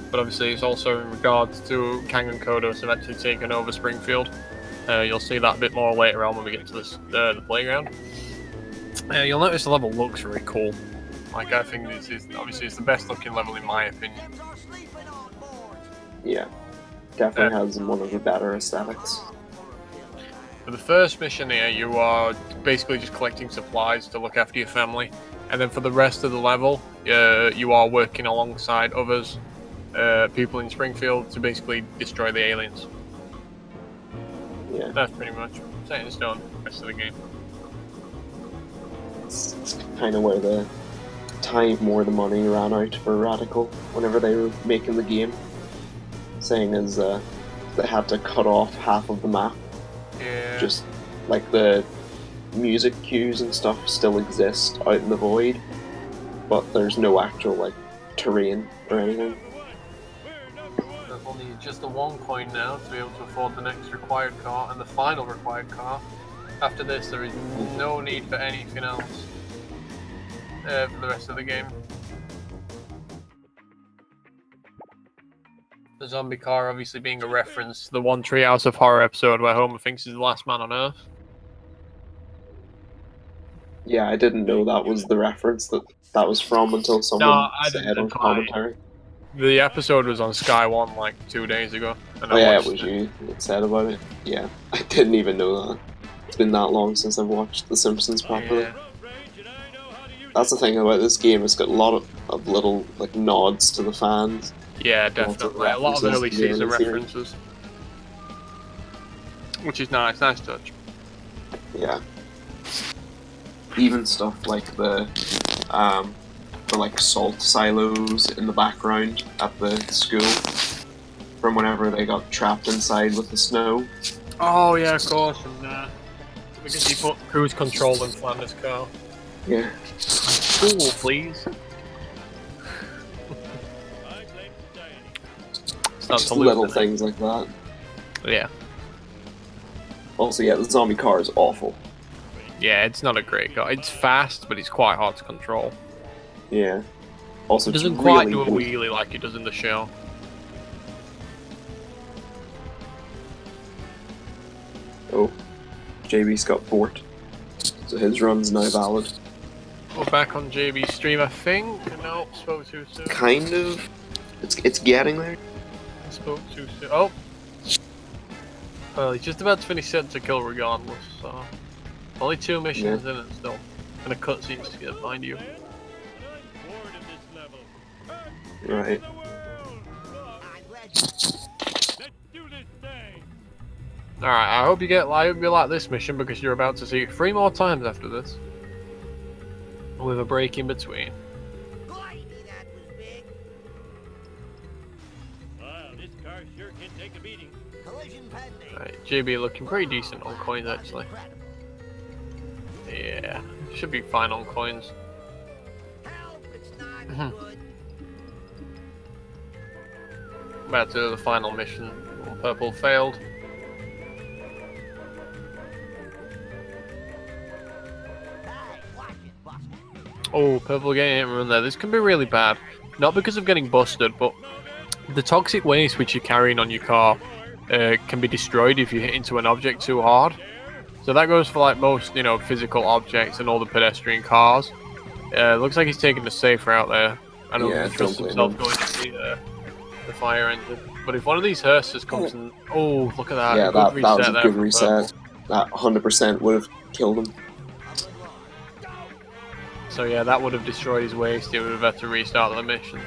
Speaker 3: but obviously it's also in regards to Kangen Kodos eventually taking over Springfield. You'll see that a bit more later on when we get to this, the playground. Yeah, you'll notice the level looks really cool. Like, I think this is obviously it's the best looking level in my opinion.
Speaker 1: Yeah, definitely has one of the better aesthetics.
Speaker 3: For the first mission here, you are basically just collecting supplies to look after your family, and then for the rest of the level, you are working alongside others, people in Springfield, to basically destroy the aliens.
Speaker 1: Yeah,
Speaker 3: That's pretty much set in stone for the rest of the game.
Speaker 1: it's kind of where the time or the money ran out for Radical whenever they were making the game, saying as they had to cut off half of the map.
Speaker 3: Yeah.
Speaker 1: Just like the music cues and stuff still exist out in the void, but there's no actual like terrain or anything.
Speaker 3: There's only just the 1 coin now to be able to afford the next required car and the final required car. After this, there is no need for anything else for the rest of the game. The zombie car obviously being a reference to the one Treehouse of Horror episode where Homer thinks he's the last man on Earth.
Speaker 1: Yeah, I didn't know that was the reference that was from until someone said on commentary.
Speaker 3: The episode was on Sky One like 2 days ago. And
Speaker 1: Oh yeah, it was you that said about it. Yeah, I didn't even know that. It's been that long since I've watched The Simpsons properly.
Speaker 3: Yeah.
Speaker 1: That's the thing about this game, it's got a lot of little like nods to the fans.
Speaker 3: Yeah, definitely. A lot of early season references. Which is nice touch.
Speaker 1: Yeah. Even stuff like the like salt silos in the background at the school from whenever they got trapped inside with the snow.
Speaker 3: Oh yeah, of course, and because he put cruise control in Flanders' car.
Speaker 1: Yeah.
Speaker 3: Cool, please.
Speaker 1: Just little things like that.
Speaker 3: Yeah.
Speaker 1: Also, yeah, the zombie car is awful.
Speaker 3: Yeah, it's not a great car. It's fast, but it's quite hard to control.
Speaker 1: Yeah. Also,
Speaker 3: It doesn't
Speaker 1: it's
Speaker 3: quite
Speaker 1: really
Speaker 3: do a wheelie like it does in the show.
Speaker 1: Oh, JB's got Bort, so his run's now valid.
Speaker 3: We're back on JB's stream, I think. No, spoke too soon.
Speaker 1: Kind of. It's getting there.
Speaker 3: Spoke too soon. Oh! Well, he's just about to finish set to kill regardless, so... Only 2 missions in it still. And a cutscene to get find you.
Speaker 1: Right.
Speaker 3: Alright, I hope you like this mission because you're about to see it 3 more times after this. With a break in between. Right, JB looking pretty decent on coins actually. Yeah, should be fine on coins. About to do the final mission. Purple failed. Oh, purple getting hit run there. This can be really bad. Not because of getting busted, but the toxic waste which you're carrying on your car can be destroyed if you hit into an object too hard. So that goes for like most, you know, physical objects and all the pedestrian cars. Looks like he's taking the safe route there. I don't trust himself going to the fire engine. But if one of these hearses comes and... Oh, look at that.
Speaker 1: Yeah, that was a good reset.
Speaker 3: Purple.
Speaker 1: That 100% would have killed him.
Speaker 3: So yeah, that would have destroyed his waist. He would have had to restart the mission.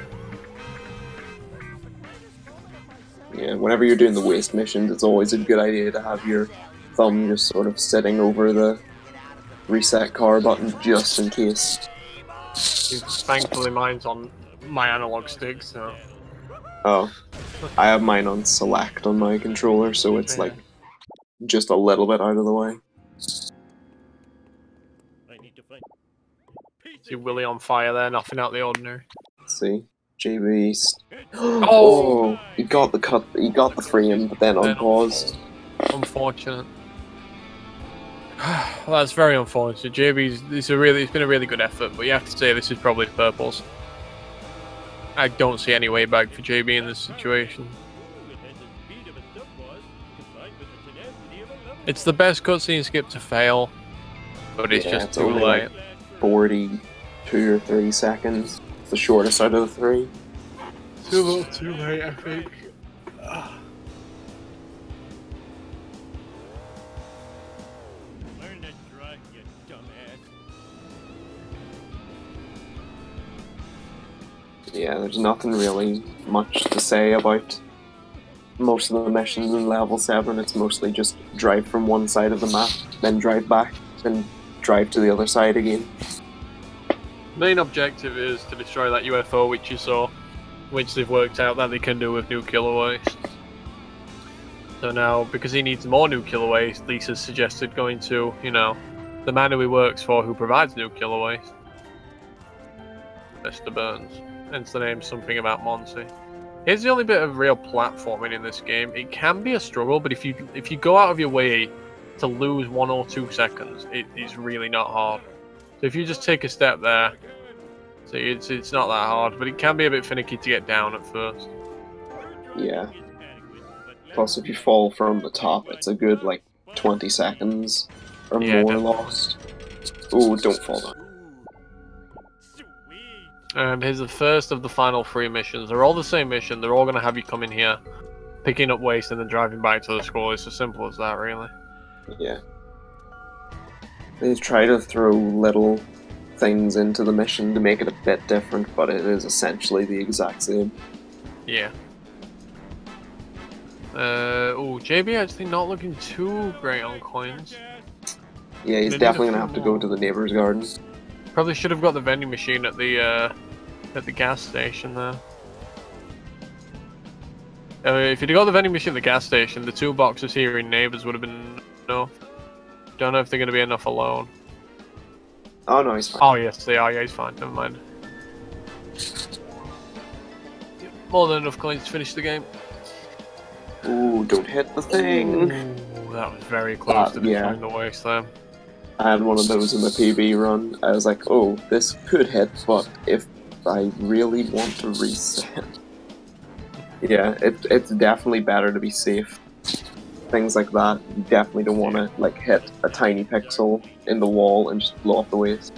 Speaker 1: Yeah, whenever you're doing the waste missions, it's always a good idea to have your thumb just sort of sitting over the reset car button just in case.
Speaker 3: Thankfully mine's on my analog stick, so...
Speaker 1: Oh. I have mine on select on my controller, so it's like just a little bit out of the way.
Speaker 3: See Willie on fire there, nothing out of the ordinary.
Speaker 1: Let's see. J663Beast. Oh! He got the cut, he got the frame, but then unpaused.
Speaker 3: Unfortunate. Well, that's very unfortunate. JB's it's been a really good effort, but you have to say this is probably purple's. I don't see any way back for JB in this situation. It's the best cutscene skip to fail, but it's just too late.
Speaker 1: 42 or 3 seconds. The shortest out of the 3.
Speaker 3: Too little, too late, I think.
Speaker 6: Learn to drive, you dumbass.
Speaker 1: Yeah, there's nothing really much to say about most of the missions in level 7. It's mostly just drive from one side of the map, then drive back, then drive to the other side again.
Speaker 3: Main objective is to destroy that UFO which you saw, which they've worked out that they can do with nuclear waste. So now, because he needs more nuclear waste, Lisa's suggested going to, you know, the man who he works for who provides nuclear waste. Mr. Burns. Hence the name something about Monty. Here's the only bit of real platforming in this game. It can be a struggle, but if you go out of your way to lose 1 or 2 seconds, it is really not hard. So if you just take a step there, so it's not that hard, but it can be a bit finicky to get down at first.
Speaker 1: Yeah. Plus, if you fall from the top, it's a good, like, 20 seconds or more lost. Ooh, don't fall down.
Speaker 3: And here's the first of the final 3 missions. They're all the same mission. They're all going to have you come in here, picking up waste, and then driving back to the school. It's as simple as that, really.
Speaker 1: Yeah. They try to throw little things into the mission to make it a bit different, but it is essentially the exact same.
Speaker 3: Yeah. Oh, JB actually not looking too great on coins.
Speaker 1: Yeah, he's definitely going to have to go to the neighbor's garden.
Speaker 3: Probably should have got the vending machine at the gas station there. If you'd got the vending machine at the gas station, the 2 boxes here in neighbors would have been enough. Don't know if they're going to be enough alone.
Speaker 1: Oh no, he's fine.
Speaker 3: Oh yes, they are. Yeah, he's fine. Never mind. More than enough coins to finish the game.
Speaker 1: Ooh, don't hit the thing.
Speaker 3: Ooh, that was very close to destroying the waste there.
Speaker 1: I had one of those in the PB run. I was like, oh, this could hit, but if I really want to reset... Yeah, it's definitely better to be safe. Things like that, you definitely don't want to like hit a tiny pixel in the wall and just blow up the waste.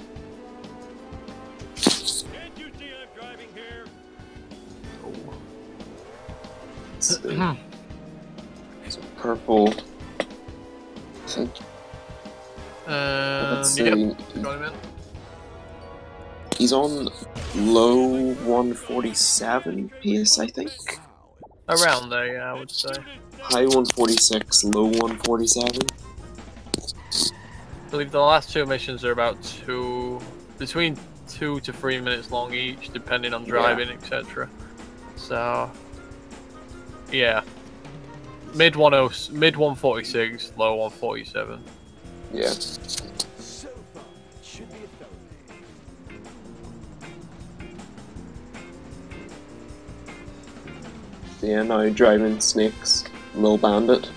Speaker 1: So purple. I think. Let's see.
Speaker 3: Yep. Got him in.
Speaker 1: He's on low 147 pace, I think.
Speaker 3: Around there, yeah, I would say.
Speaker 1: High 146, low 147.
Speaker 3: I believe the last 2 missions are about between 2 to 3 minutes long each, depending on driving, etc. So, yeah, mid 146, low 147.
Speaker 1: Yeah. Yeah, now driving Snake's Lil Bandit.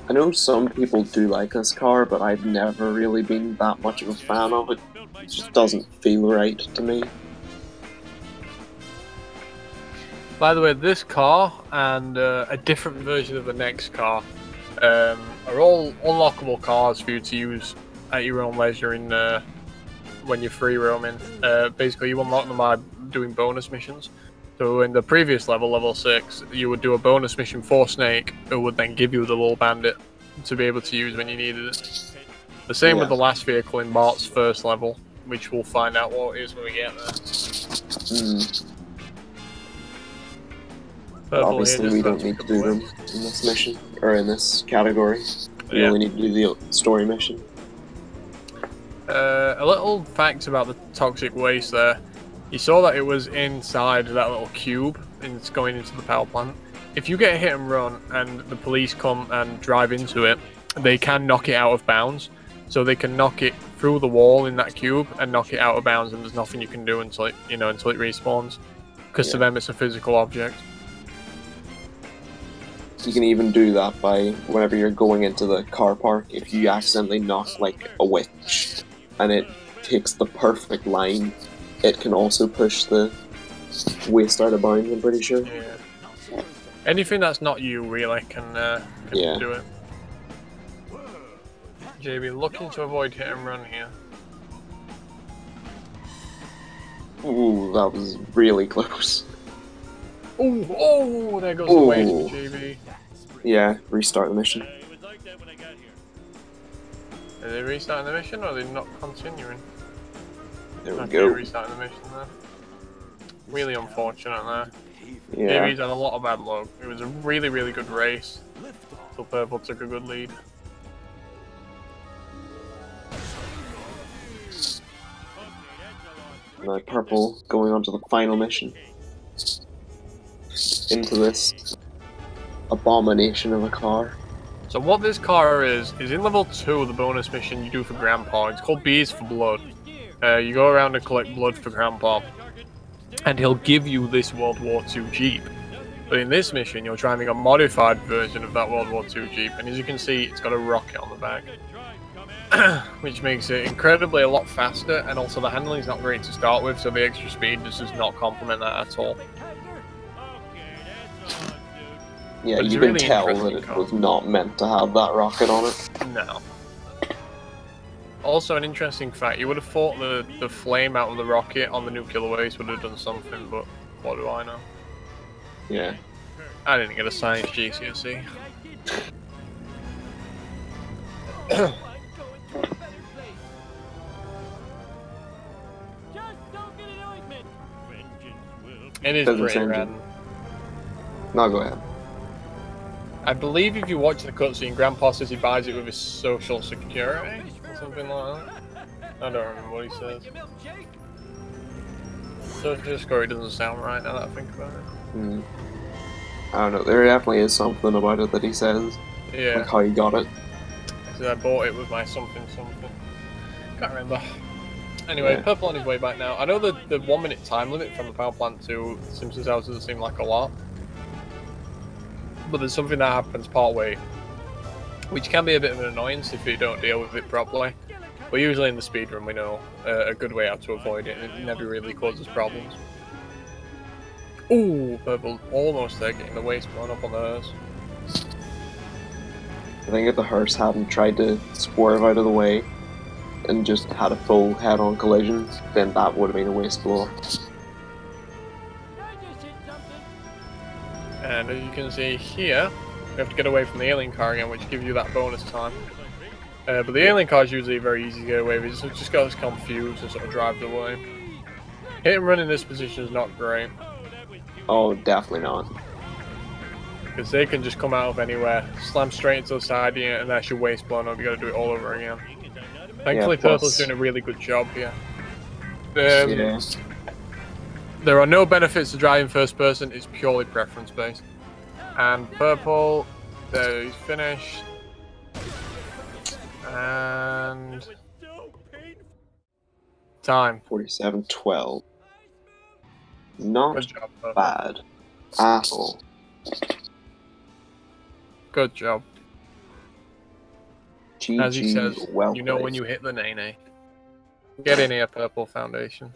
Speaker 1: I know some people do like this car, but I've never really been that much of a fan of it. It just doesn't feel right to me.
Speaker 3: By the way, this car and a different version of the next car are all unlockable cars for you to use at your own leisure in when you're free roaming. Basically, you unlock them by doing bonus missions. So in the previous level, level 6, you would do a bonus mission for Snake, who would then give you the little bandit to be able to use when you needed it. The same with the last vehicle in Bart's first level, which we'll find out what it is when we get there.
Speaker 1: Obviously we don't need to do them in this mission, or in this category. We only need to do the story mission.
Speaker 3: A little fact about the toxic waste there. You saw that it was inside that little cube and it's going into the power plant. If you get a hit and run and the police come and drive into it, they can knock it out of bounds. So they can knock it through the wall in that cube and knock it out of bounds, and there's nothing you can do until it, until it respawns. Because to them it's a physical object.
Speaker 1: You can even do that by whenever you're going into the car park, if you accidentally knock like a witch and it takes the perfect line, it can also push the waste out of bounds, I'm pretty sure.
Speaker 3: Yeah. Anything that's not you really can do it. JB, looking to avoid hit and run here.
Speaker 1: Ooh, that was really close.
Speaker 3: Oh, there goes the waste for JB.
Speaker 1: Yeah, restart the mission.
Speaker 3: Are they restarting the mission or are they not continuing?
Speaker 1: There we
Speaker 3: Actually,
Speaker 1: go.
Speaker 3: restarting the mission there. Really unfortunate there.
Speaker 1: Yeah.
Speaker 3: JB's had a lot of bad luck. It was a really, really good race. So Purple took a good lead.
Speaker 1: Now Purple going on to the final mission. Into this abomination of a car.
Speaker 3: So what this car is in level 2, the bonus mission you do for Grandpa. It's called Bees for Blood. You go around and collect blood for Grandpa. And he'll give you this World War II Jeep. But in this mission, you're driving a modified version of that World War II Jeep. And as you can see, it's got a rocket on the back. Which makes it incredibly a lot faster. And also the handling is not great to start with. So the extra speed just does not complement that at all.
Speaker 1: Yeah, you can tell that it was not meant to have that rocket on it.
Speaker 3: No. Also, an interesting fact, you would have thought the flame out of the rocket on the nuclear waste would have done something, but what do I know?
Speaker 1: Yeah.
Speaker 3: I didn't get a science GCSE. It is pretty rad.
Speaker 1: No, go ahead.
Speaker 3: I believe if you watch the cutscene, Grandpa says he buys it with his social security or something like that. I don't remember what he says. Social security doesn't sound right now that I think about it.
Speaker 1: I don't know, there definitely is something about it that he says.
Speaker 3: Yeah.
Speaker 1: Like how he got it.
Speaker 3: So I bought it with my something. Can't remember. Anyway,
Speaker 1: Yeah.
Speaker 3: Purple on his way back now. I know the 1 minute time limit from the power plant to Simpsons house doesn't seem like a lot. But there's something that happens part way, which can be a bit of an annoyance if you don't deal with it properly. But usually in the speedrun we know a good way out to avoid it, and it never really causes problems. Ooh, Purple almost there, getting the waste blown up on the hearse.
Speaker 1: I think if the hearse hadn't tried to swerve out of the way and just had a full head-on collision, then that would have been a waste blow.
Speaker 3: And as you can see here, we have to get away from the alien car again, which gives you that bonus time. But the alien car is usually very easy to get away with, so it just got us confused and sort of drives away. Hit and run in this position is not great.
Speaker 1: Oh, definitely not.
Speaker 3: Because they can just come out of anywhere, slam straight into the side of you, and that's your waist blown up, you gotta do it all over again. Thankfully, Purple's doing a really good job here.
Speaker 1: Yeah.
Speaker 3: There are no benefits to driving first person, it's purely preference based. And Purple, there he's finished. And time.
Speaker 1: 47:12. Not
Speaker 3: Good job, Purple.
Speaker 1: bad at all.
Speaker 3: Good job.
Speaker 1: GG,
Speaker 3: As he says,
Speaker 1: well
Speaker 3: you know when
Speaker 1: played.
Speaker 3: you hit the nay-nay. Get in here, Purple Foundation.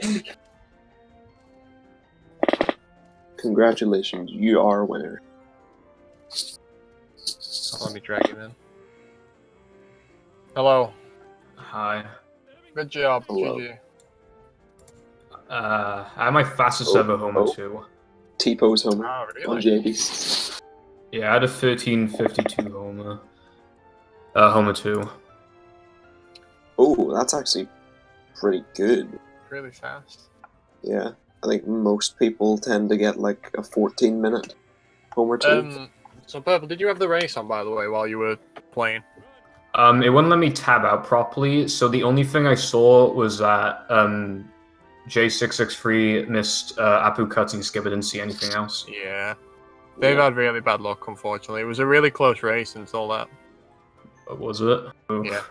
Speaker 1: Congratulations, you are a winner.
Speaker 3: Let me drag him in. Hello.
Speaker 2: Hi.
Speaker 3: Good job,
Speaker 1: Hello.
Speaker 3: GG.
Speaker 2: I had my fastest ever Homer 2.
Speaker 1: T-pose Homer
Speaker 3: Oh,
Speaker 1: on
Speaker 3: really?
Speaker 1: JB.
Speaker 2: Yeah, I had a 1352 Homer. Homer 2.
Speaker 1: Oh, that's actually pretty good.
Speaker 3: Really fast.
Speaker 1: Yeah, I think most people tend to get like a 14-minute Homer 2.
Speaker 3: So Purple, did you have the race on, by the way, while you were playing?
Speaker 2: It wouldn't let me tab out properly, so the only thing I saw was that J663 missed Apu cutscene skip. I didn't see anything else.
Speaker 3: Yeah. They've had really bad luck, unfortunately. It was a really close race until that.
Speaker 2: What was it?
Speaker 3: Yeah.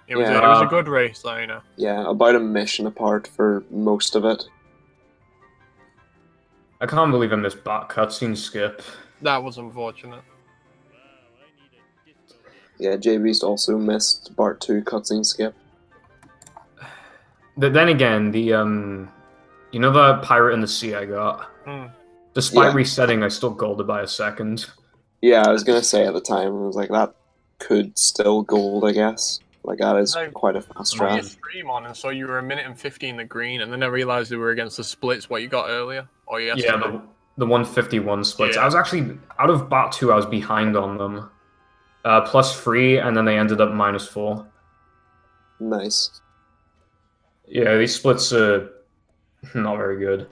Speaker 3: It was,
Speaker 1: Yeah.
Speaker 3: it was a good race, though, you know.
Speaker 1: Yeah, about a mission apart for most of it.
Speaker 2: I can't believe I missed back cutscene skip.
Speaker 3: That was unfortunate.
Speaker 1: Yeah, JB's also missed Part 2 cutscene skip.
Speaker 2: Then again, the you know the pirate in the sea I got? Despite resetting, I still golded by a second.
Speaker 1: Yeah, I was gonna say at the time, I was like, that could still gold, I guess. Like, that is
Speaker 3: Like,
Speaker 1: quite a fast
Speaker 3: Put your
Speaker 1: round.
Speaker 3: stream on, and so you were a minute and 50 in the green, and then I realised they were against the splits, what you got earlier, or yesterday.
Speaker 8: Yeah, the 151 splits.
Speaker 3: Yeah.
Speaker 8: I was actually, out of Bat 2, I was behind on them. +3, and then they ended up -4.
Speaker 1: Nice.
Speaker 8: Yeah, these splits are not very good.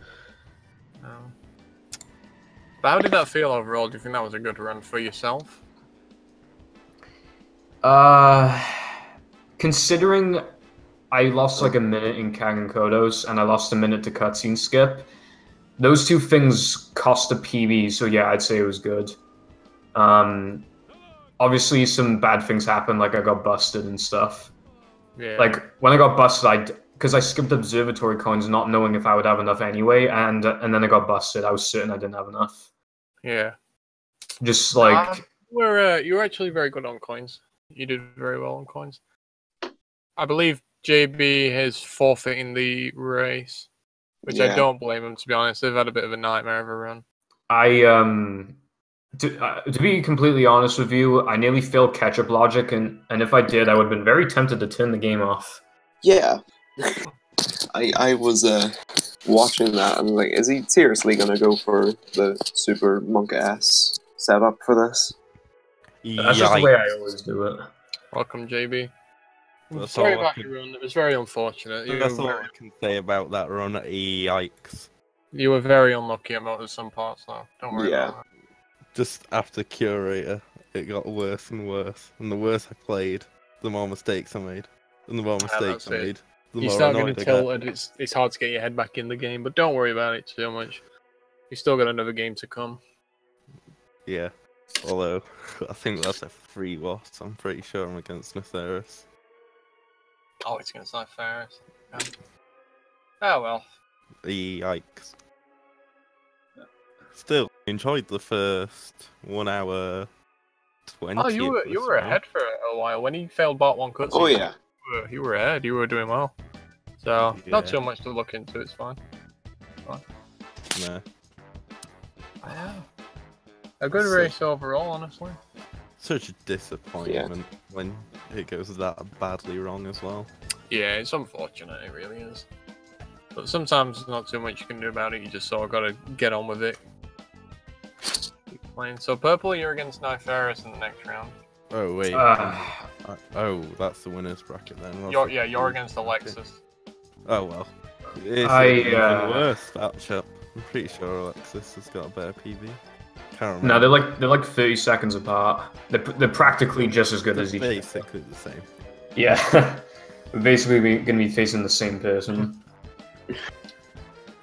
Speaker 3: No. But how did that feel overall? Do you think that was a good run for yourself?
Speaker 8: Considering I lost like a minute in Kang and Kodos, and I lost a minute to cutscene skip, those two things cost a PB, so yeah, I'd say it was good. Obviously some bad things happened, like I got busted and stuff.
Speaker 3: Yeah.
Speaker 8: Like, when I got busted, because I skipped observatory coins not knowing if I would have enough anyway, and then I got busted, I was certain I didn't have enough.
Speaker 3: Yeah.
Speaker 8: Just like...
Speaker 3: you were actually very good on coins. You did very well on coins. I believe JB is forfeiting the race, which I don't blame him, to be honest. They've had a bit of a nightmare of a run.
Speaker 8: To be completely honest with you, I nearly failed catch-up logic, and if I did, I would have been very tempted to turn the game off.
Speaker 1: Yeah. I was watching that and like, is he seriously gonna go for the super monk-ass setup for this?
Speaker 8: That's just the way I always do it.
Speaker 3: Welcome, JB.
Speaker 5: That's
Speaker 3: Sorry
Speaker 5: all
Speaker 3: about your run. It was very unfortunate.
Speaker 5: That's all I can say about that run. Yikes.
Speaker 3: You were very unlucky about some parts, though. Don't worry about it.
Speaker 5: Just after Curator, it got worse and worse. And the worse I played, the more mistakes I made. And the more mistakes I made, the
Speaker 3: You
Speaker 5: more
Speaker 3: start
Speaker 5: annoyed
Speaker 3: getting
Speaker 5: I get.
Speaker 3: tilted, it's hard to get your head back in the game, but don't worry about it too much. You still got another game to come.
Speaker 5: Yeah. Although, I think that's a free loss. I'm pretty sure I'm against Netheris.
Speaker 3: Oh, it's against Ferris. Yeah. Oh well.
Speaker 5: Yikes. Still, enjoyed the first 1 hour 20.
Speaker 3: Oh, you were ahead for a while. When he failed bot 1 cutscene,
Speaker 1: Oh yeah.
Speaker 3: you were ahead. You were doing well. So, not too much to look into. It's fine.
Speaker 5: No.
Speaker 3: Yeah. A good race overall, honestly.
Speaker 5: Such a disappointment when it goes that badly wrong as well.
Speaker 3: Yeah, it's unfortunate, it really is. But sometimes there's not too much you can do about it, you just sort of gotta get on with it. Keep playing. So Purple, you're against Nyferis in the next round.
Speaker 5: Oh wait. Oh, that's the winner's bracket then.
Speaker 3: You're against Alexis.
Speaker 5: Oh well. It's even worse matchup. I'm pretty sure Alexis has got a better PB. Can't remember.
Speaker 8: No, they're like 30 seconds apart. They're practically just as good as each other.
Speaker 5: Basically the same.
Speaker 8: Yeah. We're basically going to be facing the same person.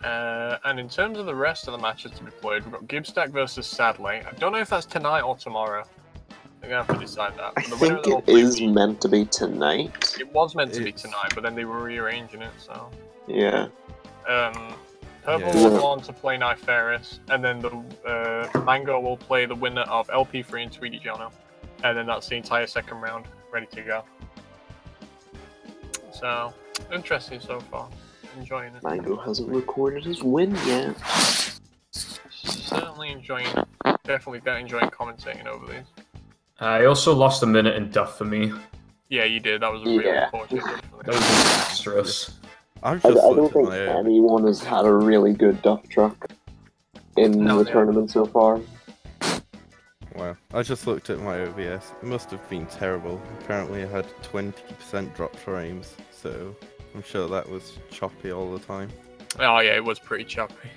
Speaker 3: And in terms of the rest of the matches to be played, we've got Gibstack versus Sadly. I don't know if that's tonight or tomorrow. We're going to have to decide that.
Speaker 1: I think it is meant to be tonight.
Speaker 3: It was meant to be tonight, but then they were rearranging it, so...
Speaker 1: Yeah.
Speaker 3: Purple will go on to play Nyferis, and then the Mango will play the winner of LP3 and Tweedy Jono. And then that's the entire second round, ready to go. So, interesting so far. Enjoying it.
Speaker 1: Mango hasn't recorded his win yet.
Speaker 3: Certainly enjoying, definitely enjoying commentating over these.
Speaker 8: I also lost a minute in Duff for me.
Speaker 3: Yeah, you did. That was a really unfortunate one for me.
Speaker 8: That was disastrous.
Speaker 1: I don't think anyone has had a really good Duff truck in the tournament so far.
Speaker 5: Wow. I just looked at my OBS. It must have been terrible. Apparently I had 20% drop frames, so I'm sure that was choppy all the time.
Speaker 3: Oh yeah, it was pretty choppy.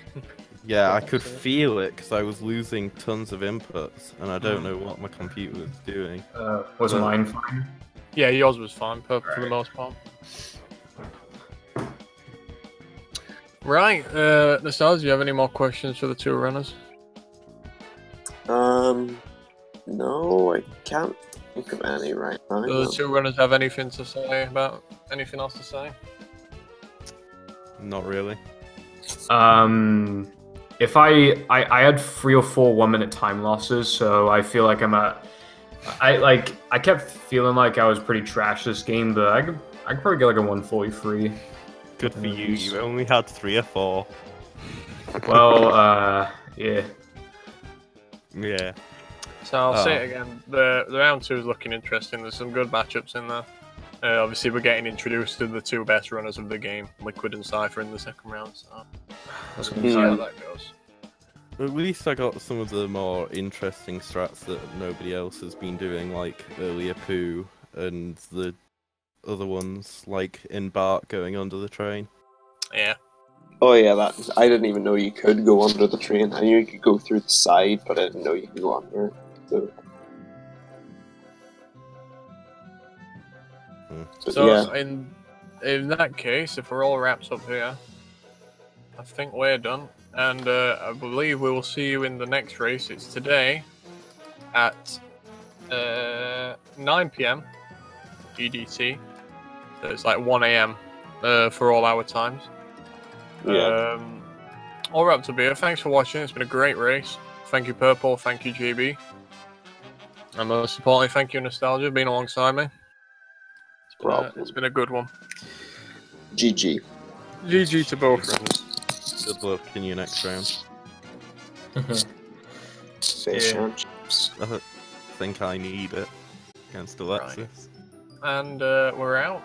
Speaker 5: Yeah, I could feel it because I was losing tons of inputs, and I don't know what my computer was doing.
Speaker 8: Was mine fine?
Speaker 3: Yeah, yours was fine, Purple, for the most part. Right, Nostalgia, do you have any more questions for the two runners?
Speaker 1: No, I can't think of any right now.
Speaker 3: Do the two runners have anything to say about anything else to say?
Speaker 5: Not really.
Speaker 8: If I had 3 or 4 1-minute time losses, so I feel like I'm at. I kept feeling like I was pretty trash this game, but I could probably get like a 143.
Speaker 5: Good for you. You only had 3 or 4.
Speaker 8: Well, yeah.
Speaker 5: Yeah.
Speaker 3: So I'll say it again. The round 2 is looking interesting. There's some good matchups in there. Obviously, we're getting introduced to the two best runners of the game, Liquid and Cypher, in the second round. So
Speaker 8: That's
Speaker 3: we'll see how that goes.
Speaker 5: At least I got some of the more interesting strats that nobody else has been doing, like earlier Pooh and the other ones, like Embark going under the train.
Speaker 3: Yeah.
Speaker 1: Oh yeah, that I didn't even know you could go under the train. I knew you could go through the side, but I didn't know you could go under it. So,
Speaker 3: So
Speaker 1: yeah.
Speaker 3: in that case, if we're all wrapped up here, I think we're done. And I believe we will see you in the next race. It's today at 9 PM GDT. So it's like 1 AM for all our times.
Speaker 1: Yeah.
Speaker 3: All wrapped up here. Thanks for watching. It's been a great race. Thank you, Purple. Thank you, GB. And most importantly, thank you, Nostalgia, being alongside me. It's been a good one.
Speaker 1: GG.
Speaker 3: GG to both friends.
Speaker 5: Good luck in your next round.
Speaker 1: Fish
Speaker 3: Yeah.
Speaker 1: and chips.
Speaker 5: I think I need it against Alexis.
Speaker 3: And we're out.